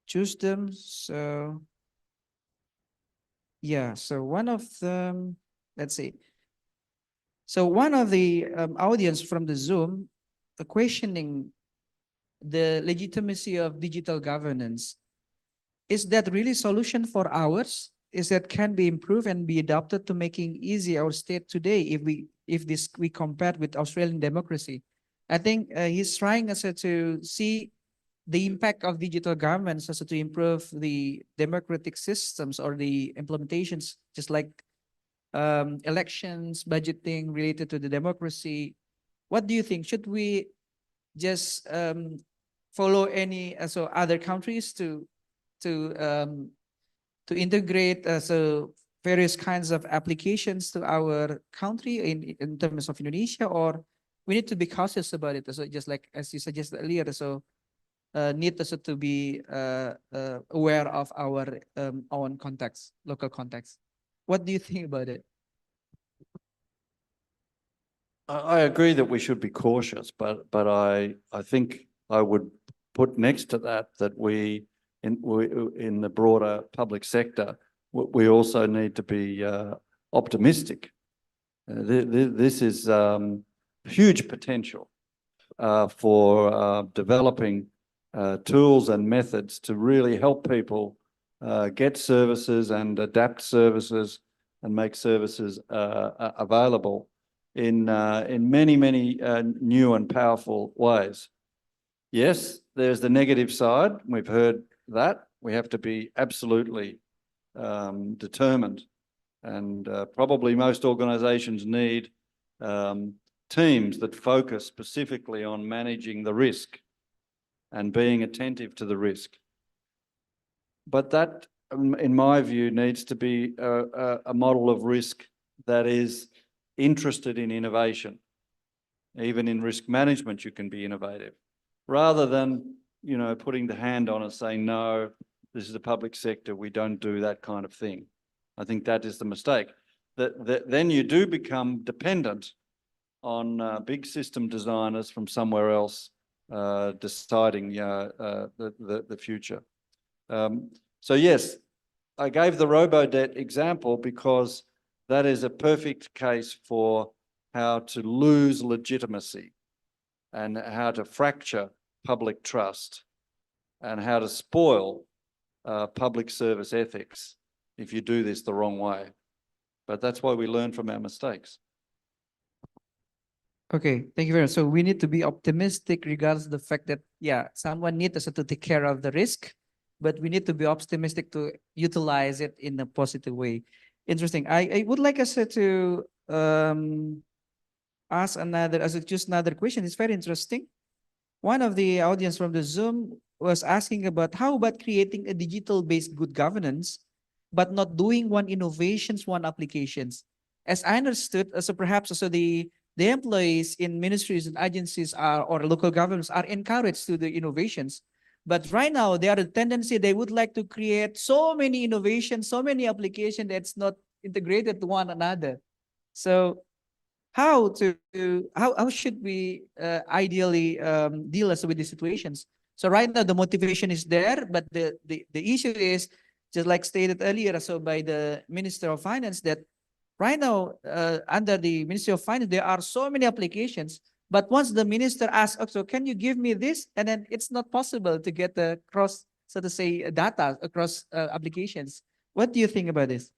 choose them. So yeah, so one of them, let's see. So one of the audience from the Zoom questioning the legitimacy of digital governance. Is that really solution for ours? Is that can be improved and be adapted to making easy our state today if we compare with Australian democracy? I think he's trying also to see the impact of digital governments also to improve the democratic systems or the implementations, just like elections, budgeting related to the democracy. What do you think? Should we just follow any other countries to integrate so various kinds of applications to our country in terms of Indonesia, or we need to be cautious about it? So just like as you suggested earlier, so need also to be aware of our own context, local context. What do you think about it? I agree that we should be cautious, but I think I would put next to that we in the broader public sector, we also need to be optimistic. This is huge potential for developing tools and methods to really help people get services and adapt services and make services available in many new and powerful ways. Yes, there's the negative side. We've heard that. We have to be absolutely determined, and probably most organizations need teams that focus specifically on managing the risk and being attentive to the risk. But that, in my view, needs to be a model of risk that is interested in innovation. Even in risk management, you can be innovative, rather than, you know, putting the hand on it saying, no, this is the public sector, we don't do that kind of thing. I think that is the mistake. Then you do become dependent on big system designers from somewhere else deciding the future. So yes, I gave the robo-debt example because that is a perfect case for how to lose legitimacy and how to fracture public trust and how to spoil public service ethics if you do this the wrong way. But that's why we learn from our mistakes. Okay, thank you very much. So we need to be optimistic regards the fact that, yeah, someone needs us to take care of the risk, but we need to be optimistic to utilize it in a positive way. Interesting. I would like us to ask another, choose another question. It's very interesting. One of the audience from the Zoom was asking about how about creating a digital-based good governance, but not doing one innovations, one applications. As I understood, so perhaps also the employees in ministries and agencies are or local governments are encouraged to the innovations. But right now, they are a tendency, they would like to create so many innovations, so many applications that's not integrated to one another. So how should we ideally deal us with these situations? So right now the motivation is there, but the issue is just like stated earlier, so by the Minister of Finance, that right now under the Ministry of Finance there are so many applications, but once the minister asks, "Oh, so can you give me this?" and then it's not possible to get the cross, so to say, data across applications. What do you think about this?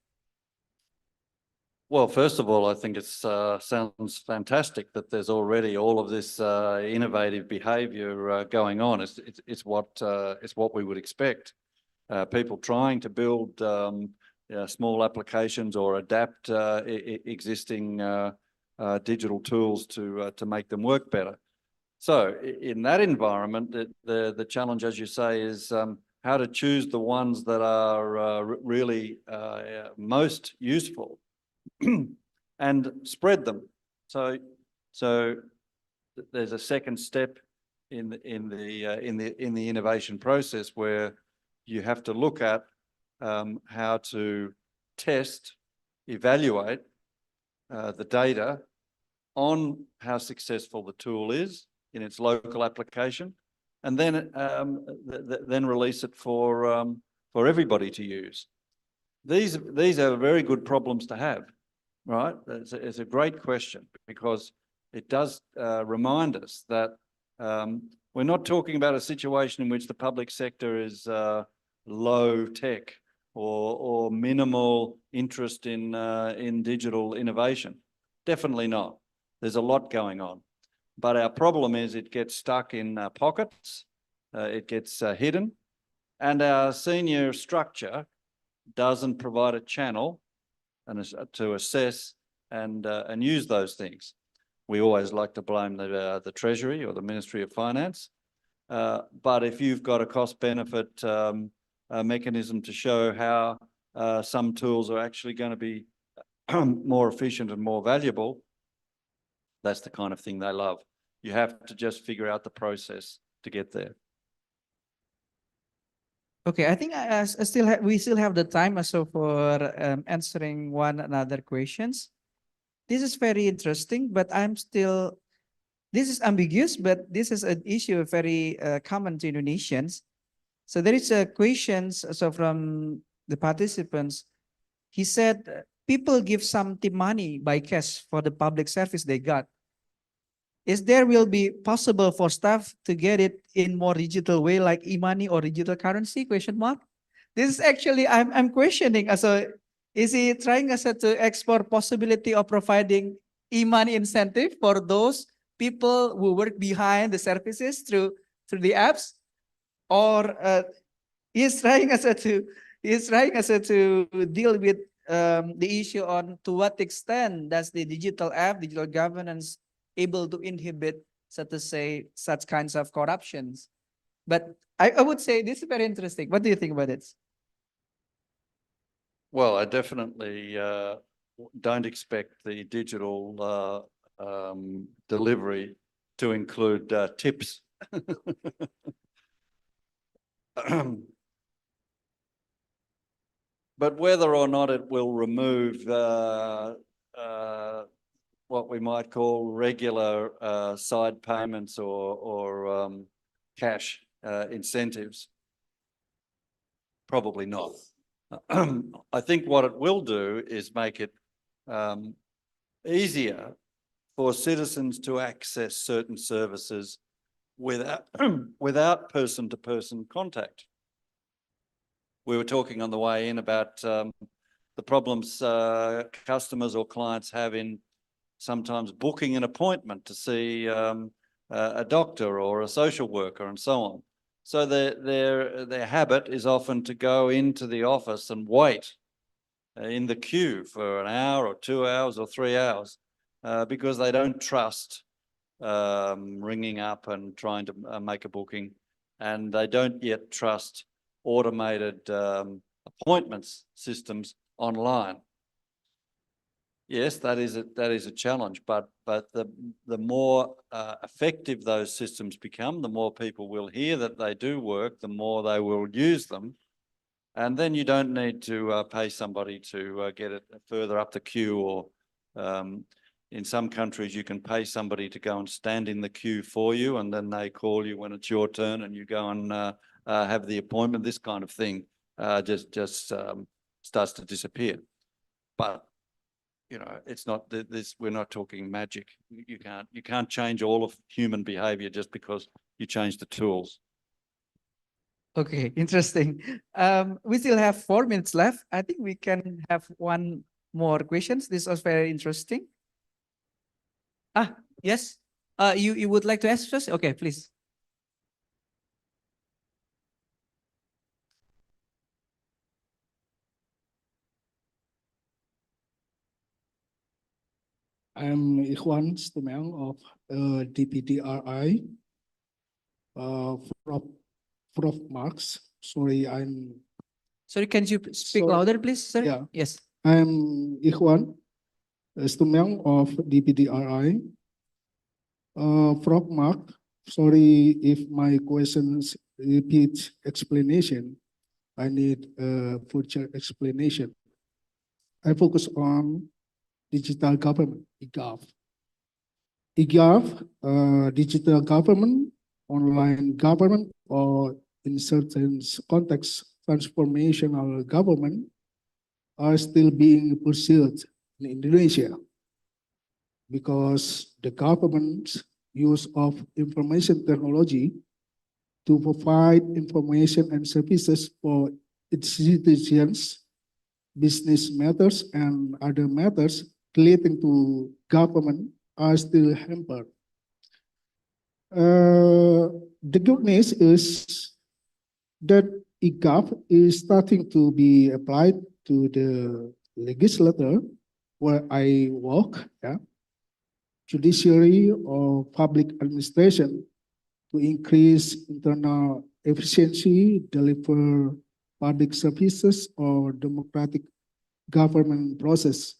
Well, first of all, I think it sounds fantastic that there's already all of this innovative behaviour going on. It's what we would expect. People trying to build small applications or adapt existing digital tools to make them work better. So in that environment, the challenge, as you say, is how to choose the ones that are really most useful and spread them. So there's a second step in the innovation process where you have to look at how to test, evaluate the data on how successful the tool is in its local application, and then release it for everybody to use. These are very good problems to have, right? It's a great question because it does remind us that we're not talking about a situation in which the public sector is low tech or minimal interest in digital innovation. Definitely not. There's a lot going on. But our problem is it gets stuck in pockets, it gets hidden, and our senior structure doesn't provide a channel to assess and use those things. We always like to blame the Treasury or the Ministry of Finance, but if you've got a cost-benefit mechanism to show how some tools are actually going to be more efficient and more valuable, that's the kind of thing they love. You have to just figure out the process to get there. Okay, I think we still have the time also for answering one another questions. This is very interesting, but this is ambiguous, but this is an issue very common to Indonesians. So there is a question from the participants. He said, people give some money by cash for the public service they got. Is there will be possible for staff to get it in more digital way like e-money or digital currency? Question mark. This is actually I'm questioning. So is he trying to explore possibility of providing e-money incentive for those people who work behind the services through the apps, or he's trying to deal with the issue on to what extent does the digital app, digital governance able to inhibit, so to say, such kinds of corruptions. But I would say this is very interesting. What do you think about it? Well, I definitely don't expect the digital delivery to include tips. But whether or not it will remove what we might call regular side payments or cash incentives, probably not. I think what it will do is make it easier for citizens to access certain services without person-to-person contact. We were talking on the way in about the problems customers or clients have in sometimes booking an appointment to see a doctor or a social worker and so on. So their habit is often to go into the office and wait in the queue for an hour or 2 hours or 3 hours because they don't trust ringing up and trying to make a booking, and they don't yet trust automated appointments systems online. Yes, that is a challenge, but the more effective those systems become, the more people will hear that they do work, the more they will use them, and then you don't need to pay somebody to get it further up the queue, or in some countries you can pay somebody to go and stand in the queue for you, and then they call you when it's your turn and you go and have the appointment. This kind of thing just starts to disappear. But you know, it's not this. We're not talking magic. You can't change all of human behavior just because you change the tools. Okay, interesting. We still have 4 minutes left. I think we can have one more questions. This was very interesting. Yes. You would like to ask first? Okay, please. I'm Ikhwan Stumeng of DPDRI. Prof. Marx. Sorry, Sorry, can you speak Sorry. louder, please, sir? Yeah. Yes. I'm Ikhwan Stumeng of DPDRI. Prof. Mark, sorry if my questions repeat explanation. I need a future explanation. I focus on digital government, eGov. eGov, digital government, online government, or in certain contexts, transformational government are still being pursued in Indonesia because the government's use of information technology to provide information and services for its citizens, business matters, and other matters relating to government are still hampered. The good news is that eGov is starting to be applied to the legislature where I work, judiciary or public administration, to increase internal efficiency, deliver public services, or democratic government process.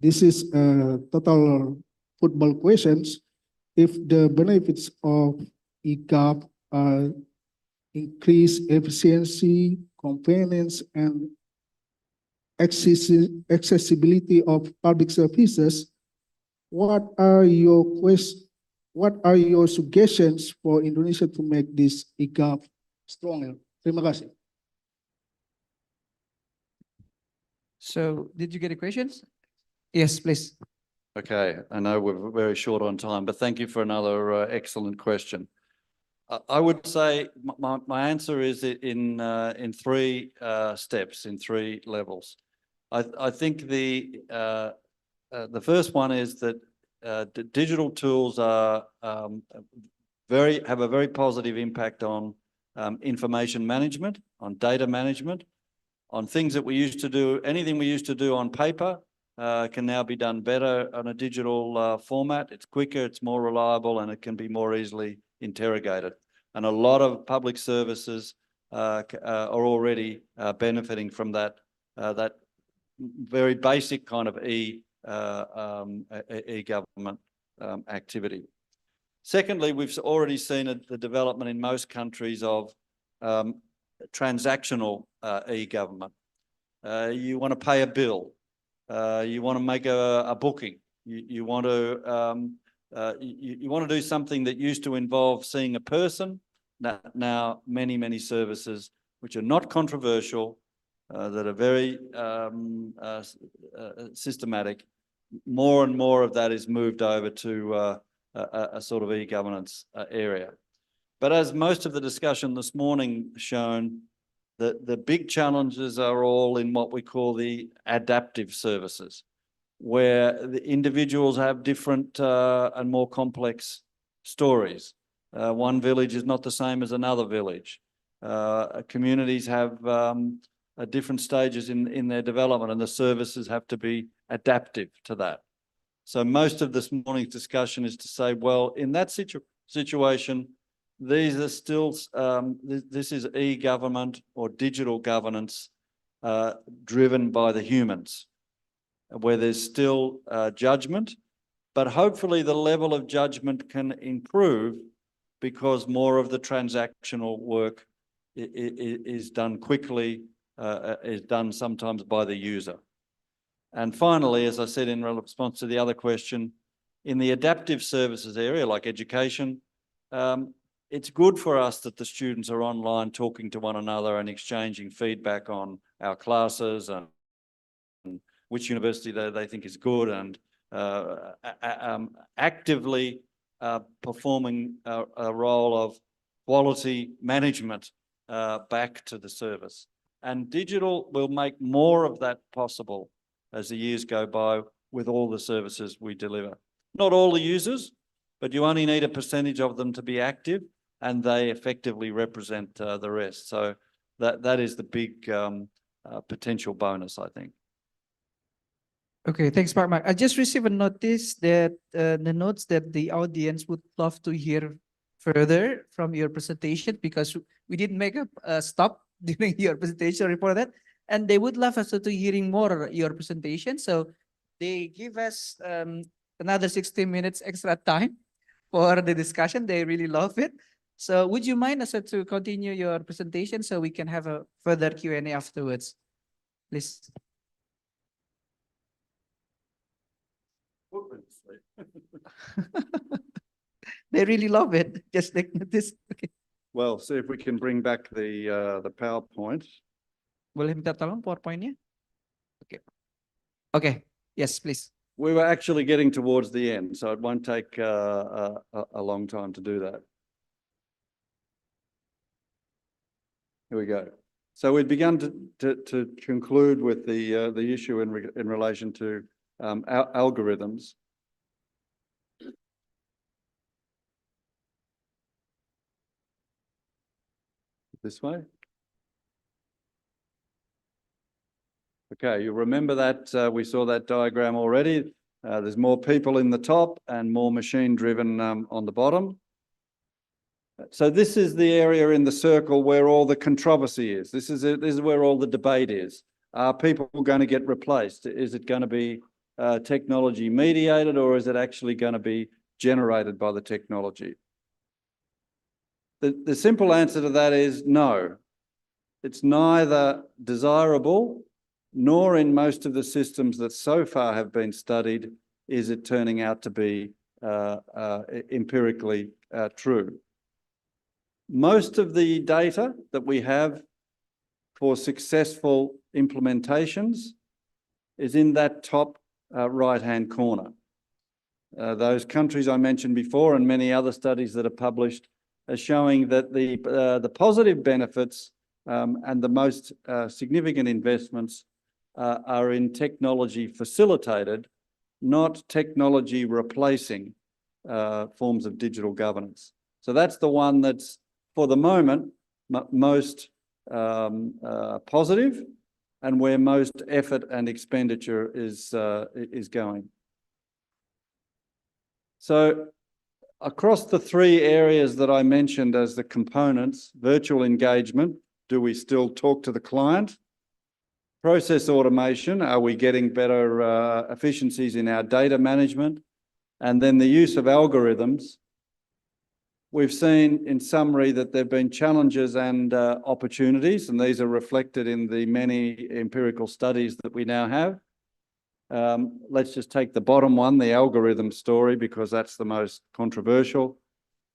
This is a total football questions. If the benefits of eGov are increased efficiency, convenience, and accessibility of public services, what are your suggestions for Indonesia to make this eGov stronger? Terima kasih. So did you get the questions? Yes, please. Okay, I know we're very short on time, but thank you for another excellent question. I would say my answer is in 3 steps, in 3 levels. I think the first one is that the digital tools are have a very positive impact on information management, on data management, on things that we used to do. Anything we used to do on paper can now be done better on a digital format. It's quicker, it's more reliable, and it can be more easily interrogated. And a lot of public services are already benefiting from that very basic kind of e-government activity. Secondly, we've already seen the development in most countries of transactional e-government. You want to pay a bill, you want to make a booking, you want to do something that used to involve seeing a person. Now many services which are not controversial, that are very systematic, more and more of that is moved over to a sort of e-governance area. But as most of the discussion this morning shown, the big challenges are all in what we call the adaptive services, where the individuals have different and more complex stories. One village is not the same as another village. Communities have different stages in their development, and the services have to be adaptive to that. So most of this morning's discussion is to say, well, in that situation, these are still, this is e-government or digital governance driven by the humans, where there's still judgment, but hopefully the level of judgment can improve because more of the transactional work is done quickly, is done sometimes by the user. And finally, as I said in response to the other question, in the adaptive services area, like education, it's good for us that the students are online talking to one another and exchanging feedback on our classes and which university they think is good, and actively performing a role of quality management back to the service. And digital will make more of that possible as the years go by with all the services we deliver. Not all the users, but you only need a percentage of them to be active, and they effectively represent the rest. So that is the big potential bonus, I think. Okay, thanks, Pak Mark. I just received a notice that the notes that the audience would love to hear further from your presentation, because we didn't make a stop during your presentation report that, and they would love us to hearing more your presentation. So they give us another 60 minutes extra time for the discussion. They really love it. So would you mind us to continue your presentation so we can have a further Q&A afterwards, please? They really love it. Just like this. Okay. Well, see if we can bring back the PowerPoint. Boleh minta tolong PowerPoint-nya? Okay. Okay. Yes, please. We were actually getting towards the end, so it won't take a long time to do that. Here we go. So we've begun to conclude with the issue in relation to algorithms. This way. Okay, you remember that we saw that diagram already. There's more people in the top and more machine-driven on the bottom. So this is the area in the circle where all the controversy is. This is where all the debate is. Are people going to get replaced? Is it going to be technology mediated, or is it actually going to be generated by the technology? The simple answer to that is no. It's neither desirable, nor in most of the systems that so far have been studied is it turning out to be empirically true. Most of the data that we have for successful implementations is in that top right-hand corner. Those countries I mentioned before and many other studies that are published are showing that the positive benefits and the most significant investments are in technology facilitated, not technology replacing forms of digital governance. So that's the one that's, for the moment, most positive and where most effort and expenditure is going. So across the three areas that I mentioned as the components, virtual engagement, do we still talk to the client? Process automation, are we getting better efficiencies in our data management? And then the use of algorithms. We've seen in summary that there have been challenges and opportunities, and these are reflected in the many empirical studies that we now have. Let's just take the bottom one, the algorithm story, because that's the most controversial.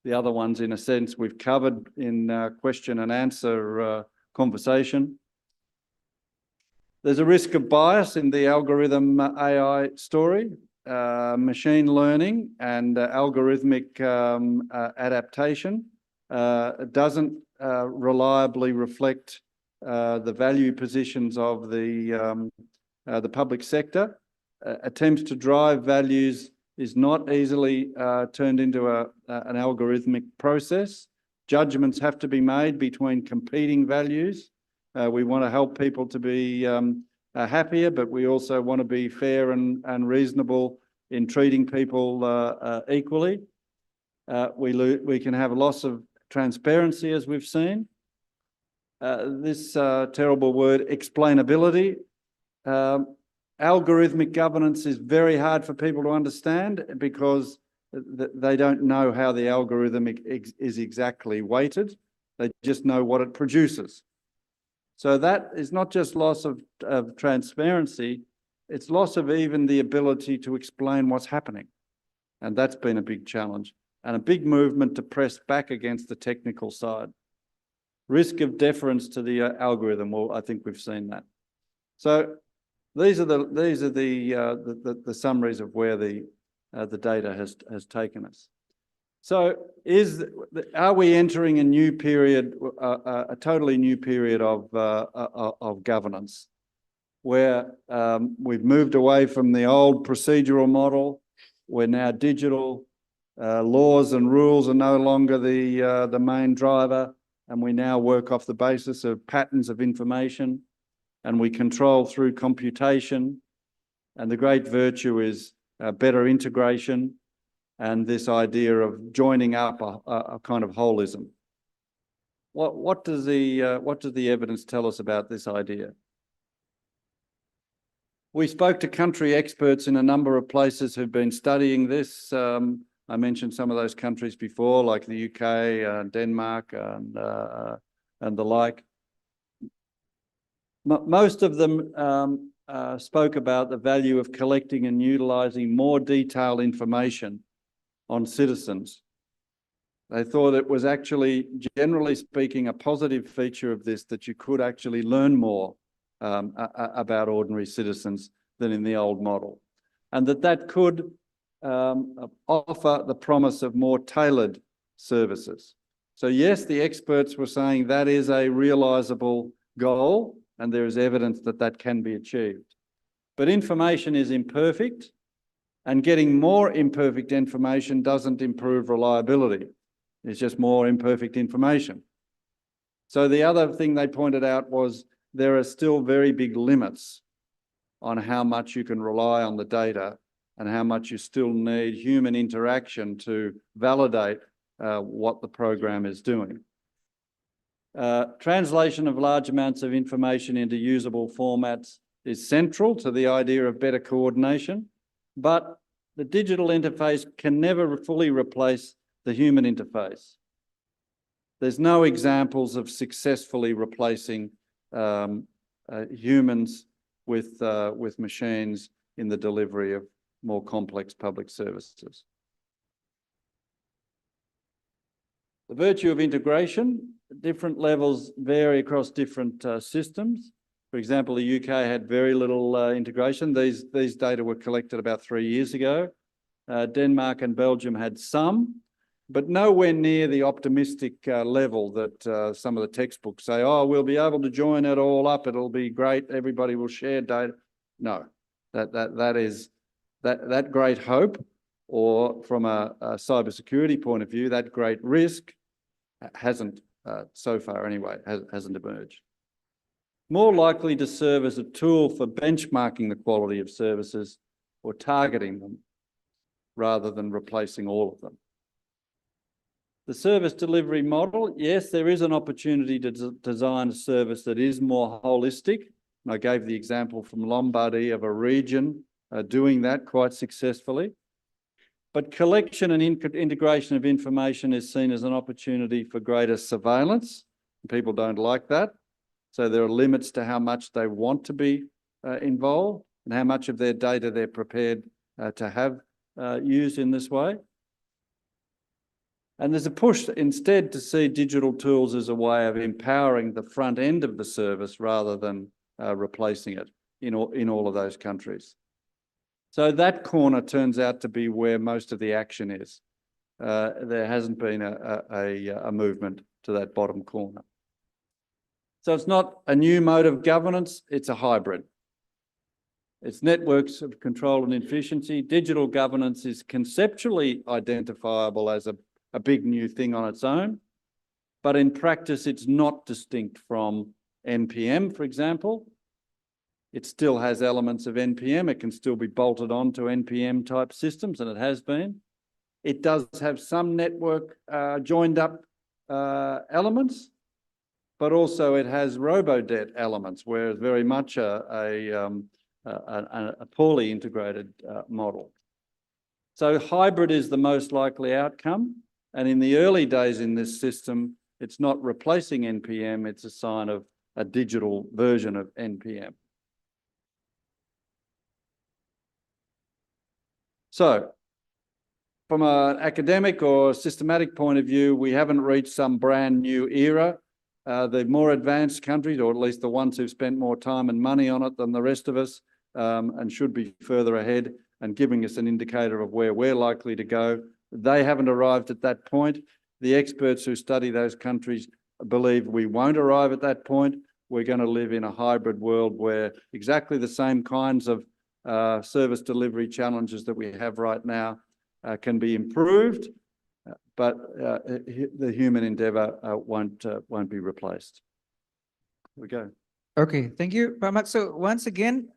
The other ones, in a sense, we've covered in question and answer conversation. There's a risk of bias in the algorithm AI story. Machine learning and algorithmic adaptation doesn't reliably reflect the value positions of the public sector. Attempts to drive values is not easily turned into an algorithmic process. Judgments have to be made between competing values. We want to help people to be happier, but we also want to be fair and reasonable in treating people equally. We can have a loss of transparency, as we've seen. This terrible word, explainability. Algorithmic governance is very hard for people to understand because they don't know how the algorithm is exactly weighted. They just know what it produces. So that is not just loss of transparency, it's loss of even the ability to explain what's happening. And that's been a big challenge and a big movement to press back against the technical side. Risk of deference to the algorithm, well, I think we've seen that. So these are the summaries of where the data has taken us. So are we entering a new period, a totally new period of governance, where we've moved away from the old procedural model? We're now digital. Laws and rules are no longer the main driver, and we now work off the basis of patterns of information, and we control through computation. And the great virtue is better integration and this idea of joining up a kind of holism. What does the evidence tell us about this idea? We spoke to country experts in a number of places who've been studying this. I mentioned some of those countries before, like the UK, Denmark, and the like. Most of them spoke about the value of collecting and utilising more detailed information on citizens. They thought it was actually, generally speaking, a positive feature of this, that you could actually learn more about ordinary citizens than in the old model, and that could offer the promise of more tailored services. So yes, the experts were saying that is a realisable goal, and there is evidence that that can be achieved. But information is imperfect, and getting more imperfect information doesn't improve reliability. It's just more imperfect information. So the other thing they pointed out was there are still very big limits on how much you can rely on the data and how much you still need human interaction to validate what the program is doing. Translation of large amounts of information into usable formats is central to the idea of better coordination, but the digital interface can never fully replace the human interface. There's no examples of successfully replacing humans with machines in the delivery of more complex public services. The virtue of integration, different levels vary across different systems. For example, the UK had very little integration. These data were collected about 3 years ago. Denmark and Belgium had some, but nowhere near the optimistic level that some of the textbooks say, oh, we'll be able to join it all up, it'll be great, everybody will share data. No, that great hope, or from a cybersecurity point of view, that great risk hasn't, so far anyway, hasn't emerged. More likely to serve as a tool for benchmarking the quality of services or targeting them rather than replacing all of them. The service delivery model, yes, there is an opportunity to design a service that is more holistic. And I gave the example from Lombardy of a region doing that quite successfully. But collection and integration of information is seen as an opportunity for greater surveillance. People don't like that. So there are limits to how much they want to be involved and how much of their data they're prepared to have used in this way. And there's a push instead to see digital tools as a way of empowering the front end of the service rather than replacing it in all of those countries. So that corner turns out to be where most of the action is. There hasn't been a movement to that bottom corner. So it's not a new mode of governance, it's a hybrid. It's networks of control and efficiency. Digital governance is conceptually identifiable as a big new thing on its own, but in practice, it's not distinct from NPM, for example. It still has elements of NPM. It can still be bolted onto NPM type systems, and it has been. It does have some network joined up elements, but also it has robo-debt elements, where it's very much a poorly integrated model. So hybrid is the most likely outcome. And in the early days in this system, it's not replacing NPM, it's a sign of a digital version of NPM. So from an academic or systematic point of view, we haven't reached some brand new era. The more advanced countries, or at least the ones who've spent more time and money on it than the rest of us, and should be further ahead and giving us an indicator of where we're likely to go, they haven't arrived at that point. The experts who study those countries believe we won't arrive at that point. We're going to live in a hybrid world where exactly the same kinds of service delivery challenges that we have right now can be improved, but the human endeavour won't be replaced. Here we go. Okay, thank you, Pak Mak. So once again,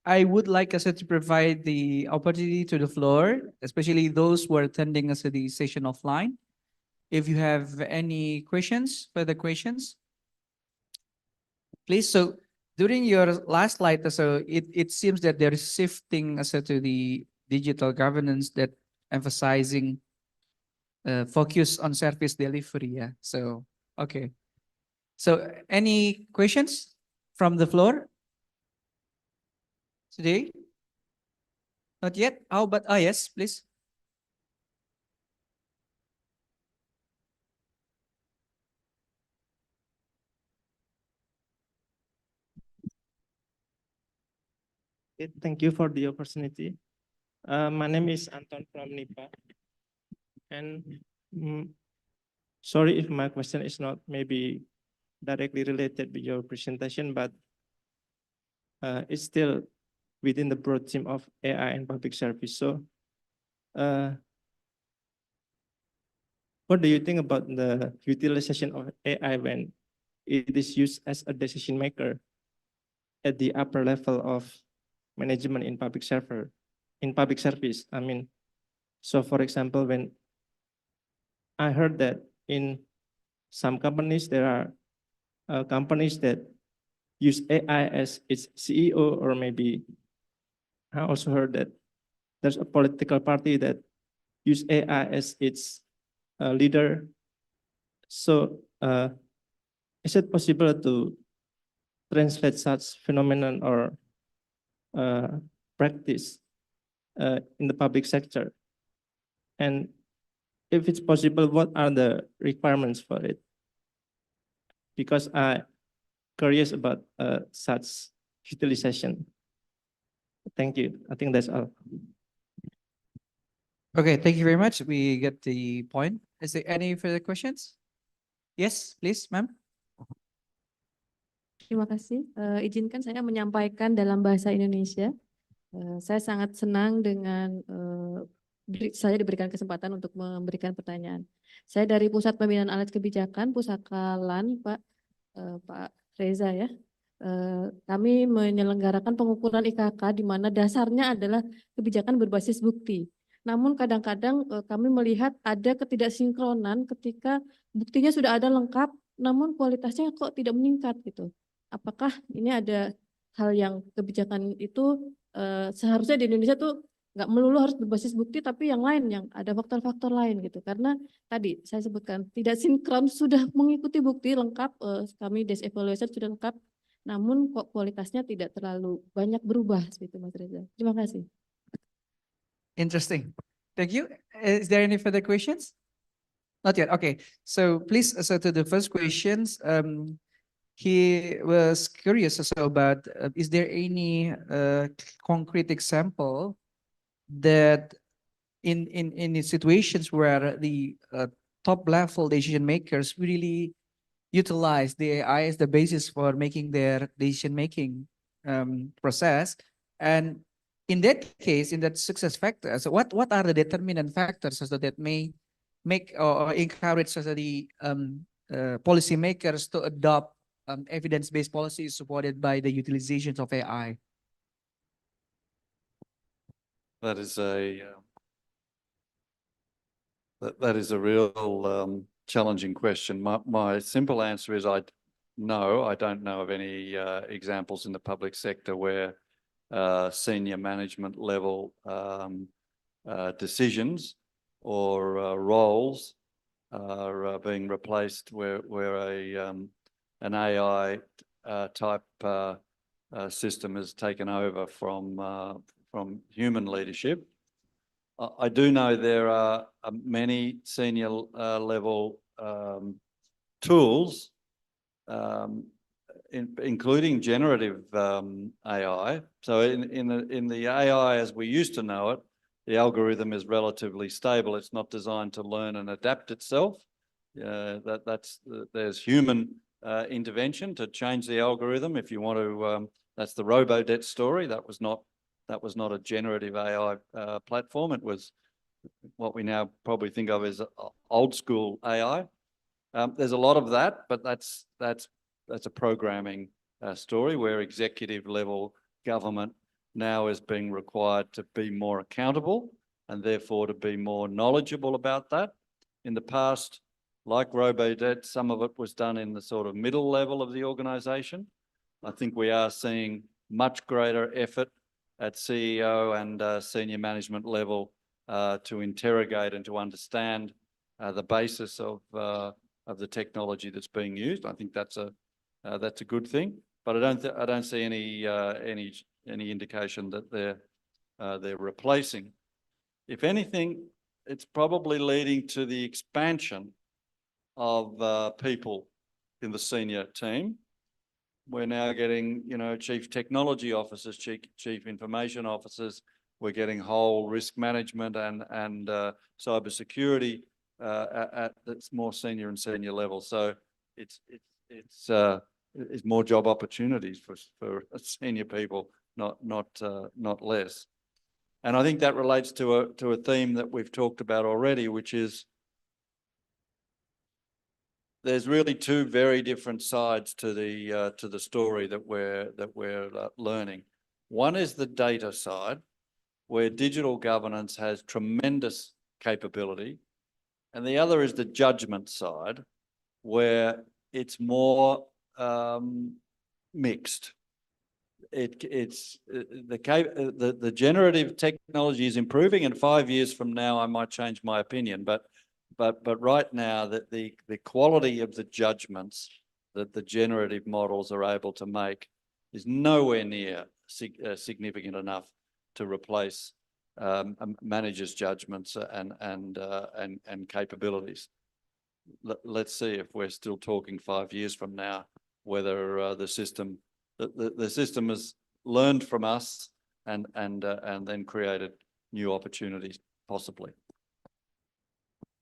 I would like us to provide the opportunity to the floor, especially those who are attending us the session offline. If you have any questions, further questions, please. So during your last slide, so it seems that there is shifting as to the digital governance that emphasizing focus on service delivery. Yeah. So okay. So any questions from the floor today? Not yet. How about yes, please. Thank you for the opportunity. My name is Anton from NIPA. And sorry if my question is not maybe directly related with your presentation, but it's still within the broad theme of AI and public service. So what do you think about the utilization of AI when it is used as a decision maker at the upper level of management in public service? I mean, so for example, when I heard that in some companies, there are companies that use AI as its CEO, or maybe I also heard that there's a political party that use AI as its leader. So is it possible to translate such phenomenon or practice in the public sector? And if it's possible, what are the requirements for it? Because I'm curious about such utilization. Thank you. I think that's all. Okay, thank you very much. We get the point. Is there any further questions? Yes, please, ma'am. Terima kasih. Izinkan saya menyampaikan dalam bahasa Indonesia. Saya sangat senang dengan saya diberikan kesempatan untuk memberikan pertanyaan. Saya dari Pusat Pembinaan Alat Kebijakan, Pusaka LAN, Pak Reza ya. Kami menyelenggarakan pengukuran IKK di mana dasarnya adalah kebijakan berbasis bukti. Namun kadang-kadang kami melihat ada ketidaksinkronan ketika buktinya sudah ada lengkap, namun kualitasnya kok tidak meningkat gitu. Apakah ini ada hal yang kebijakan itu seharusnya di Indonesia tuh nggak melulu harus berbasis bukti, tapi yang lain, yang ada faktor-faktor lain gitu. Karena tadi saya sebutkan tidak sinkron, sudah mengikuti bukti lengkap, kami desk evaluation sudah lengkap, namun kok kualitasnya tidak terlalu banyak berubah seperti Mas Reza. Terima kasih. Interesting. Thank you. Is there any further questions? Not yet. Okay. So please, so to the first questions, he was curious also about is there any concrete example that in situations where the top level decision makers really utilize the AI as the basis for making their decision making process, And in that case, in that success factor, so what are the determinant factors so that may make or encourage so that the policymakers to adopt evidence-based policies supported by the utilizations of AI? That is that is a real challenging question. My simple answer is no, I don't know of any examples in the public sector where senior management level decisions or roles are being replaced where an AI type system is taken over from human leadership. I do know there are many senior level tools, including generative AI. So in the AI as we used to know it, the algorithm is relatively stable. It's not designed to learn and adapt itself. There's human intervention to change the algorithm. If you want to, that's the robo-debt story. That was not a generative AI platform. It was what we now probably think of as old school AI. There's a lot of that, but that's a programming story where executive level government now is being required to be more accountable and therefore to be more knowledgeable about that. In the past, like robo-debt, some of it was done in the sort of middle level of the organisation. I think we are seeing much greater effort at CEO and senior management level to interrogate and to understand the basis of the technology that's being used. I think that's a good thing, but I don't see any indication that they're replacing. If anything, it's probably leading to the expansion of people in the senior team. We're now getting, chief technology officers, chief information officers. We're getting whole risk management and cybersecurity at that's more senior and senior level. So it's more job opportunities for senior people, not less. And I think that relates to a theme that we've talked about already, which is there's really two very different sides to the story that we're learning. One is the data side, where digital governance has tremendous capability, and the other is the judgment side, where it's more mixed. The generative technology is improving, and 5 years from now I might change my opinion, but right now the quality of the judgments that the generative models are able to make is nowhere near significant enough to replace managers' judgments and capabilities. Let's see if we're still talking 5 years from now whether the system has learned from us and then created new opportunities possibly.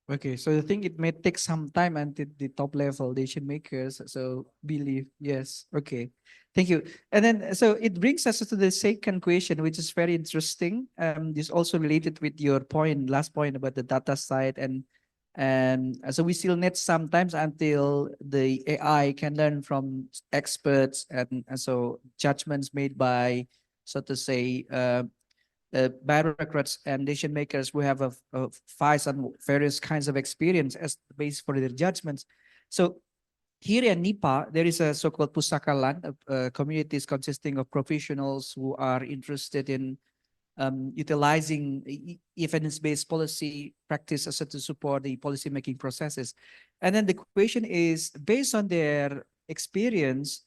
Okay, so I think it may take some time until the top level decision makers so believe. Yes, okay, thank you. And then so it brings us to the second question, which is very interesting. This also related with your last point about the data side, and so we still need some time until the AI can learn from experts and so judgments made by, so to say, bureaucrats and decision makers who have a vast and various kinds of experience as the base for their judgments. So here in NIPA, there is a so-called pusakalan, communities consisting of professionals who are interested in utilizing evidence-based policy practices to support the policy-making processes. And then the question is, based on their experience,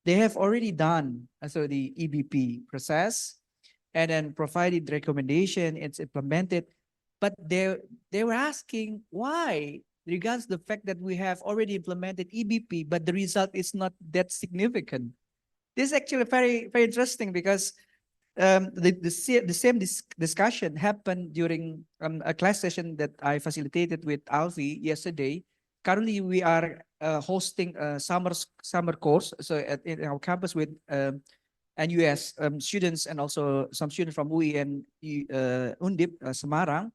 they have already done so the EBP process, and then provided recommendation, it's implemented. But they were asking why, regards the fact that we have already implemented EBP, but the result is not that significant. This is actually very, very interesting because the same discussion happened during a class session that I facilitated with Alfie yesterday. Currently, we are hosting a summer course, so in our campus with and US students, and also some students from UI and Undip Semarang,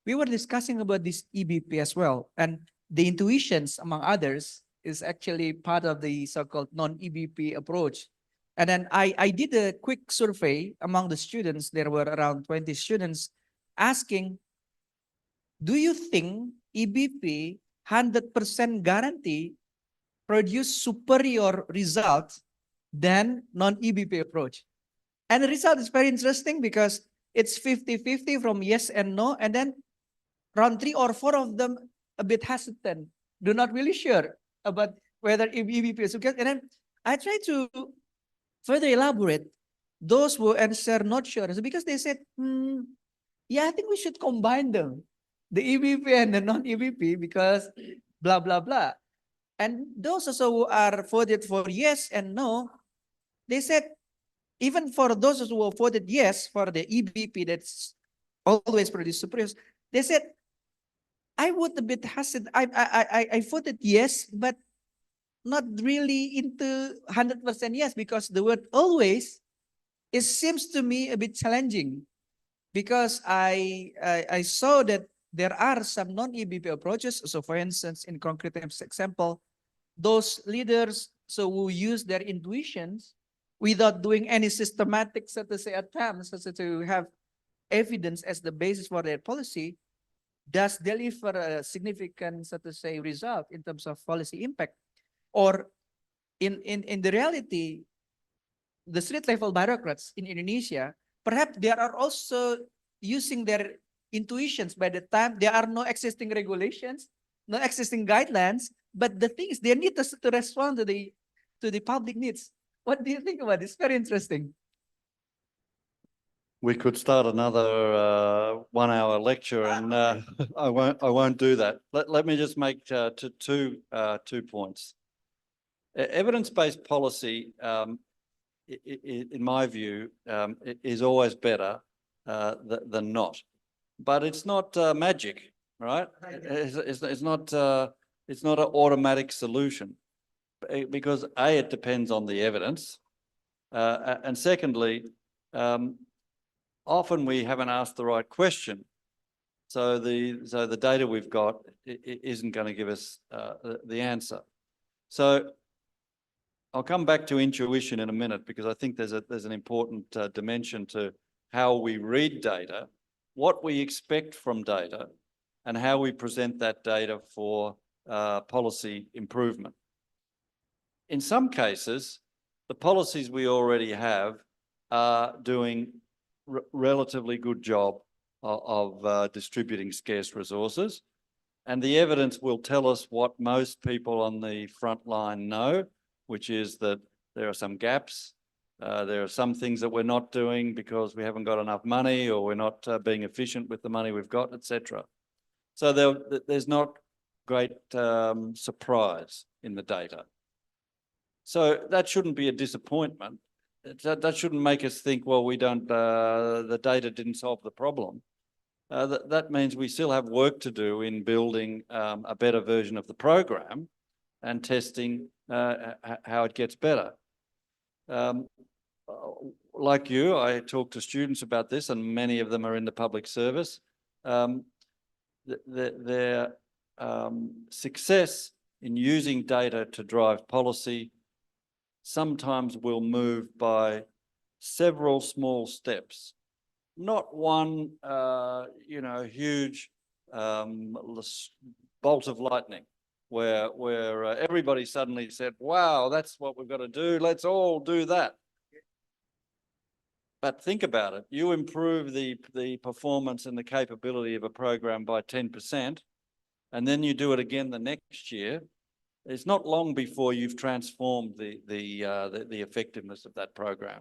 we were discussing about this EBP as well. And the intuitions, among others, is actually part of the so-called non-EBP approach. And then I did a quick survey among the students. There were around 20 students asking, do you think EBP 100% guarantee produce superior results than non-EBP approach? And the result is very interesting because it's 50-50 from yes and no. And then around 3 or 4 of them a bit hesitant, do not really sure about whether EBP is okay. And then I try to further elaborate those who answer not sure. So because they said, yeah, I think we should combine them, the EBP and the non-EBP, because blah, blah, blah. And those also who are voted for yes and no, they said, even for those who voted yes for the EBP that's always produce superior, they said, I would a bit hesitant. I voted yes, but not really into 100% yes, because the word always, it seems to me a bit challenging, because I saw that there are some non-EBP approaches. So for instance, in concrete example, those leaders who use their intuitions without doing any systematic, so to say, attempts to have evidence as the basis for their policy, does deliver a significant, so to say, result in terms of policy impact. Or in the reality, the street level bureaucrats in Indonesia, perhaps they are also using their intuitions by the time there are no existing regulations, no existing guidelines, but the thing is they need us to respond to the public needs. What do you think about this? Very interesting. We could start another 1-hour lecture, and I won't do that. Let me just make two points. Evidence-based policy, in my view, is always better than not, but it's not magic, right? It's not an automatic solution, because A, it depends on the evidence, and secondly, often we haven't asked the right question. So the data we've got isn't going to give us the answer. So I'll come back to intuition in a minute, because I think there's an important dimension to how we read data, what we expect from data, and how we present that data for policy improvement. In some cases, the policies we already have are doing relatively good job of distributing scarce resources, and the evidence will tell us what most people on the front line know, which is that there are some gaps, there are some things that we're not doing because we haven't got enough money, or we're not being efficient with the money we've got, etc. So there's not great surprise in the data. So that shouldn't be a disappointment. That shouldn't make us think, well, the data didn't solve the problem. That means we still have work to do in building a better version of the program and testing how it gets better. Like you, I talk to students about this, and many of them are in the public service. Their success in using data to drive policy sometimes will move by several small steps, not one, huge bolt of lightning, where everybody suddenly said, wow, that's what we've got to do. Let's all do that. But think about it. You improve the performance and the capability of a program by 10%, and then you do it again the next year. It's not long before you've transformed the effectiveness of that program.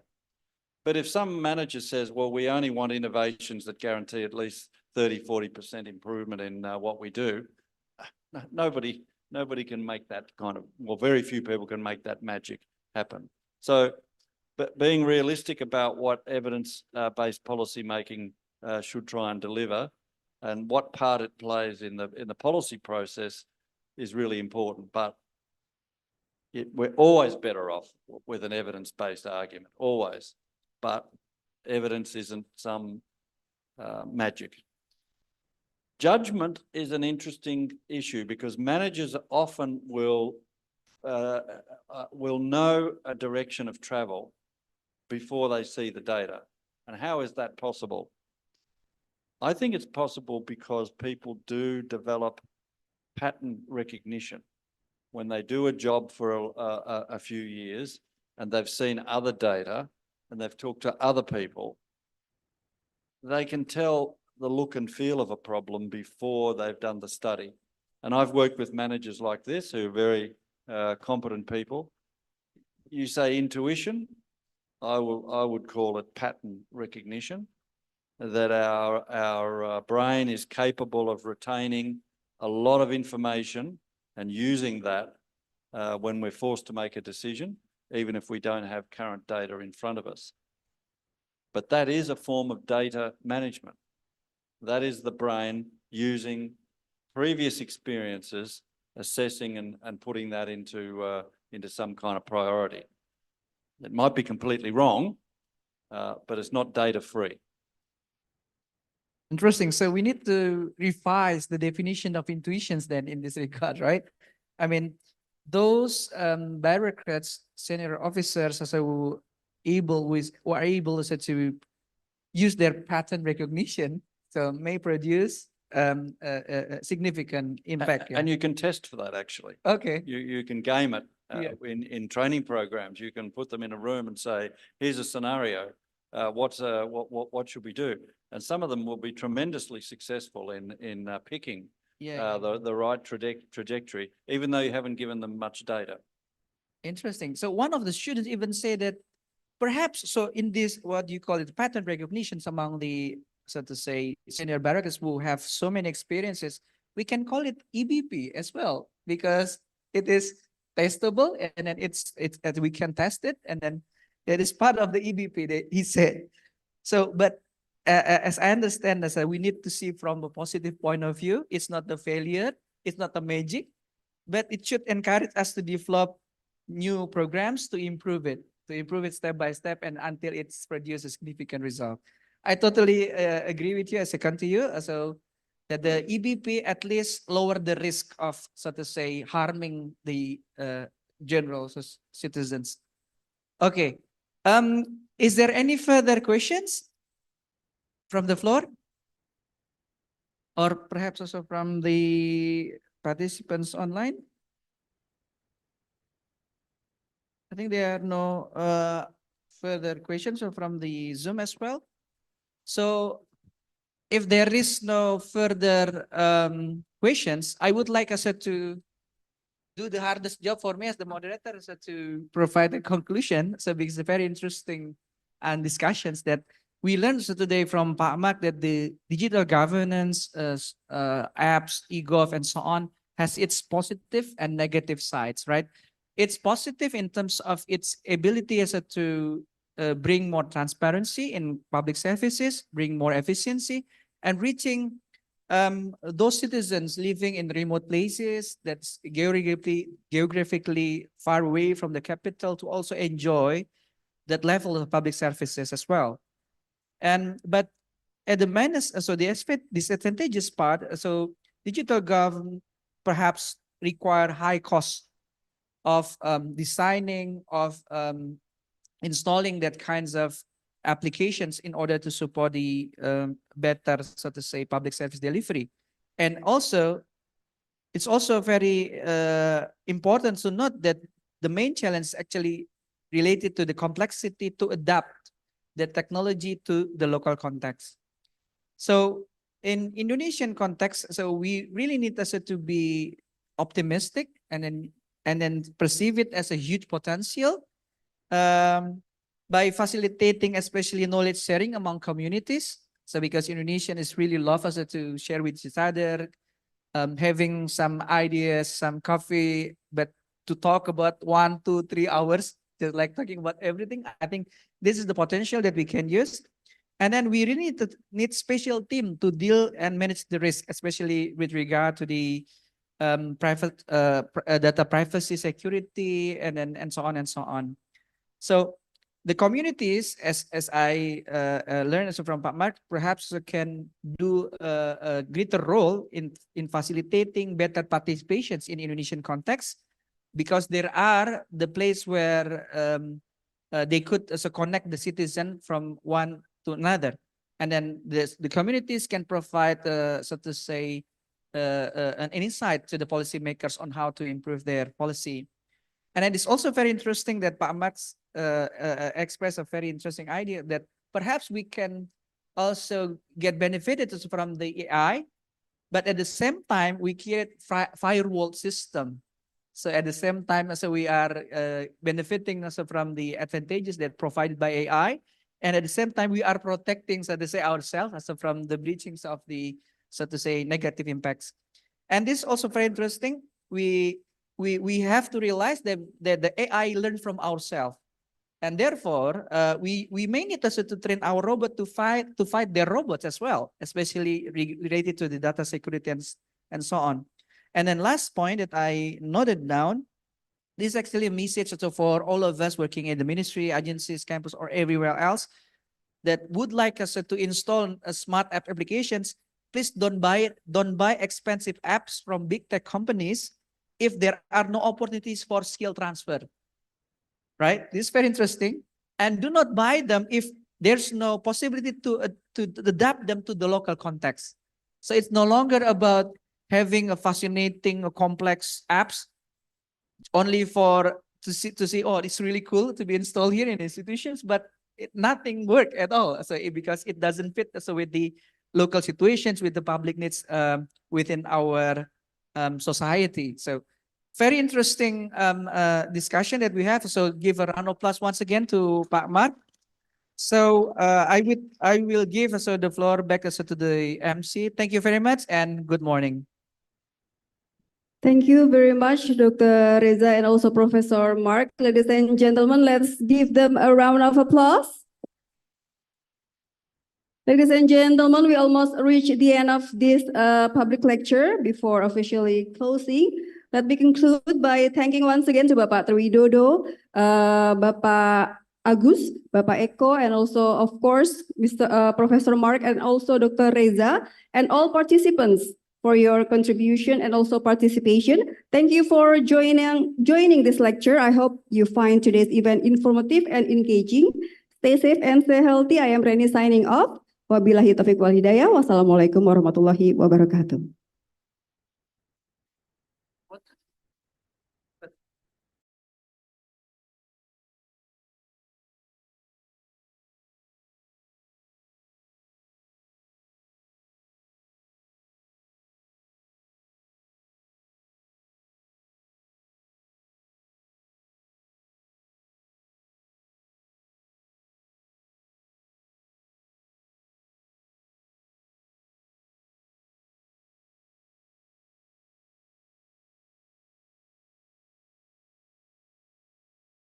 But if some manager says, well, we only want innovations that guarantee at least 30-40% improvement in what we do, nobody can make that kind of, well, very few people can make that magic happen. So, but being realistic about what evidence-based policy making should try and deliver, and what part it plays in the policy process, is really important. But we're always better off with an evidence-based argument, always. But evidence isn't some magic. Judgment is an interesting issue because managers often will know a direction of travel before they see the data. And how is that possible? I think it's possible because people do develop pattern recognition. When they do a job for a few years and they've seen other data and they've talked to other people, they can tell the look and feel of a problem before they've done the study. And I've worked with managers like this who are very competent people. You say intuition, I would call it pattern recognition, that our brain is capable of retaining a lot of information and using that when we're forced to make a decision, even if we don't have current data in front of us. But that is a form of data management. That is the brain using previous experiences, assessing and putting that into some kind of priority. It might be completely wrong, but it's not data free. Interesting. So we need to revise the definition of intuitions then in this regard, right? I mean, those bureaucrats, senior officers, who are able to use their pattern recognition, so may produce a significant impact. And you can test for that actually. Okay. You can game it Yeah. in training programs. You can put them in a room and say, here's a scenario. What should we do? And some of them will be tremendously successful in picking the right trajectory, even though you haven't given them much data. Interesting. So one of the students even say that perhaps, so in this, what do you call it, pattern recognitions among the, so to say, senior bureaucrats who have so many experiences, we can call it EBP as well, because it is testable and then it's that we can test it, and then it is part of the EBP that he said. So, but as I understand, we need to see from a positive point of view. It's not the failure, it's not the magic, but it should encourage us to develop new programs to improve it step by step and until it's produced a significant result. I totally agree with you. I second to you. So that the EBP at least lower the risk of, so to say, harming the general citizens. Okay. Is there any further questions from the floor? Or perhaps also from the participants online? I think there are no further questions from the Zoom as well. So if there is no further questions, I would like us to do the hardest job for me as the moderator, to provide a conclusion. So because it's very interesting and discussions that we learned today from Pak Mark that the digital governance apps, eGov, and so on has its positive and negative sides, right? It's positive in terms of its ability to bring more transparency in public services, bring more efficiency, and reaching those citizens living in remote places that's geographically far away from the capital to also enjoy that level of public services as well. But at the minus, so the disadvantageous part, so digital government perhaps require high cost of designing, of installing that kinds of applications in order to support the better, so to say, public service delivery. And also, it's also very important to note that the main challenge is actually related to the complexity to adapt the technology to the local context. So in Indonesian context, so we really need us to be optimistic and then perceive it as a huge potential by facilitating especially knowledge sharing among communities. So because Indonesian is really love us to share with each other, having some ideas, some coffee, but to talk about 1, 2, 3 hours, just like talking about everything. I think this is the potential that we can use. And then we really need special team to deal and manage the risk, especially with regard to the data privacy, security, and so on and so on. So the communities, as I learned also from Pak Mark, perhaps can do a greater role in facilitating better participations in Indonesian context, because there are the place where they could also connect the citizen from one to another, and then the communities can provide, so to say, an insight to the policymakers on how to improve their policy. And it is also very interesting that Pak Max expressed a very interesting idea that perhaps we can also get benefited from the AI, but at the same time we create firewall system. So at the same time, also we are benefiting also from the advantages that provided by AI, and at the same time we are protecting, so to say, ourselves also from the breachings of the, so to say, negative impacts. And this is also very interesting. We have to realize that the AI learn from ourselves, and therefore we may need also to train our robot to fight their robots as well, especially related to the data security and so on. And then last point that I noted down, this is actually a message also for all of us working in the ministry, agencies, campus, or everywhere else that would like us to install a smart app applications. Please don't buy expensive apps from big tech companies if there are no opportunities for skill transfer. Right? This is very interesting. And do not buy them if there's no possibility to adapt them to the local context. So it's no longer about having a fascinating, complex apps only for to see, oh, it's really cool to be installed here in institutions, but nothing work at all. So because it doesn't fit also with the local situations, with the public needs within our society. So very interesting discussion that we have. So give a round of applause once again to Pak Mark. So I will give also the floor back also to the MC. Thank you very much and good morning. Thank you very much, Dr. Reza and also Professor Mark. Ladies and gentlemen, let's give them a round of applause. Ladies and gentlemen, we almost reached the end of this public lecture. Before officially closing, let me conclude by thanking once again to Bapak Triwidodo, Bapak Agus, Bapak Eko, and also, of course, Professor Mark and also Dr. Reza, and all participants for your contribution and also participation. Thank you for joining this lecture. I hope you find today's event informative and engaging. Stay safe and stay healthy. I am Reni signing off. Wabillahi taufiq wal hidayah. Wassalamualaikum warahmatullahi wabarakatuh.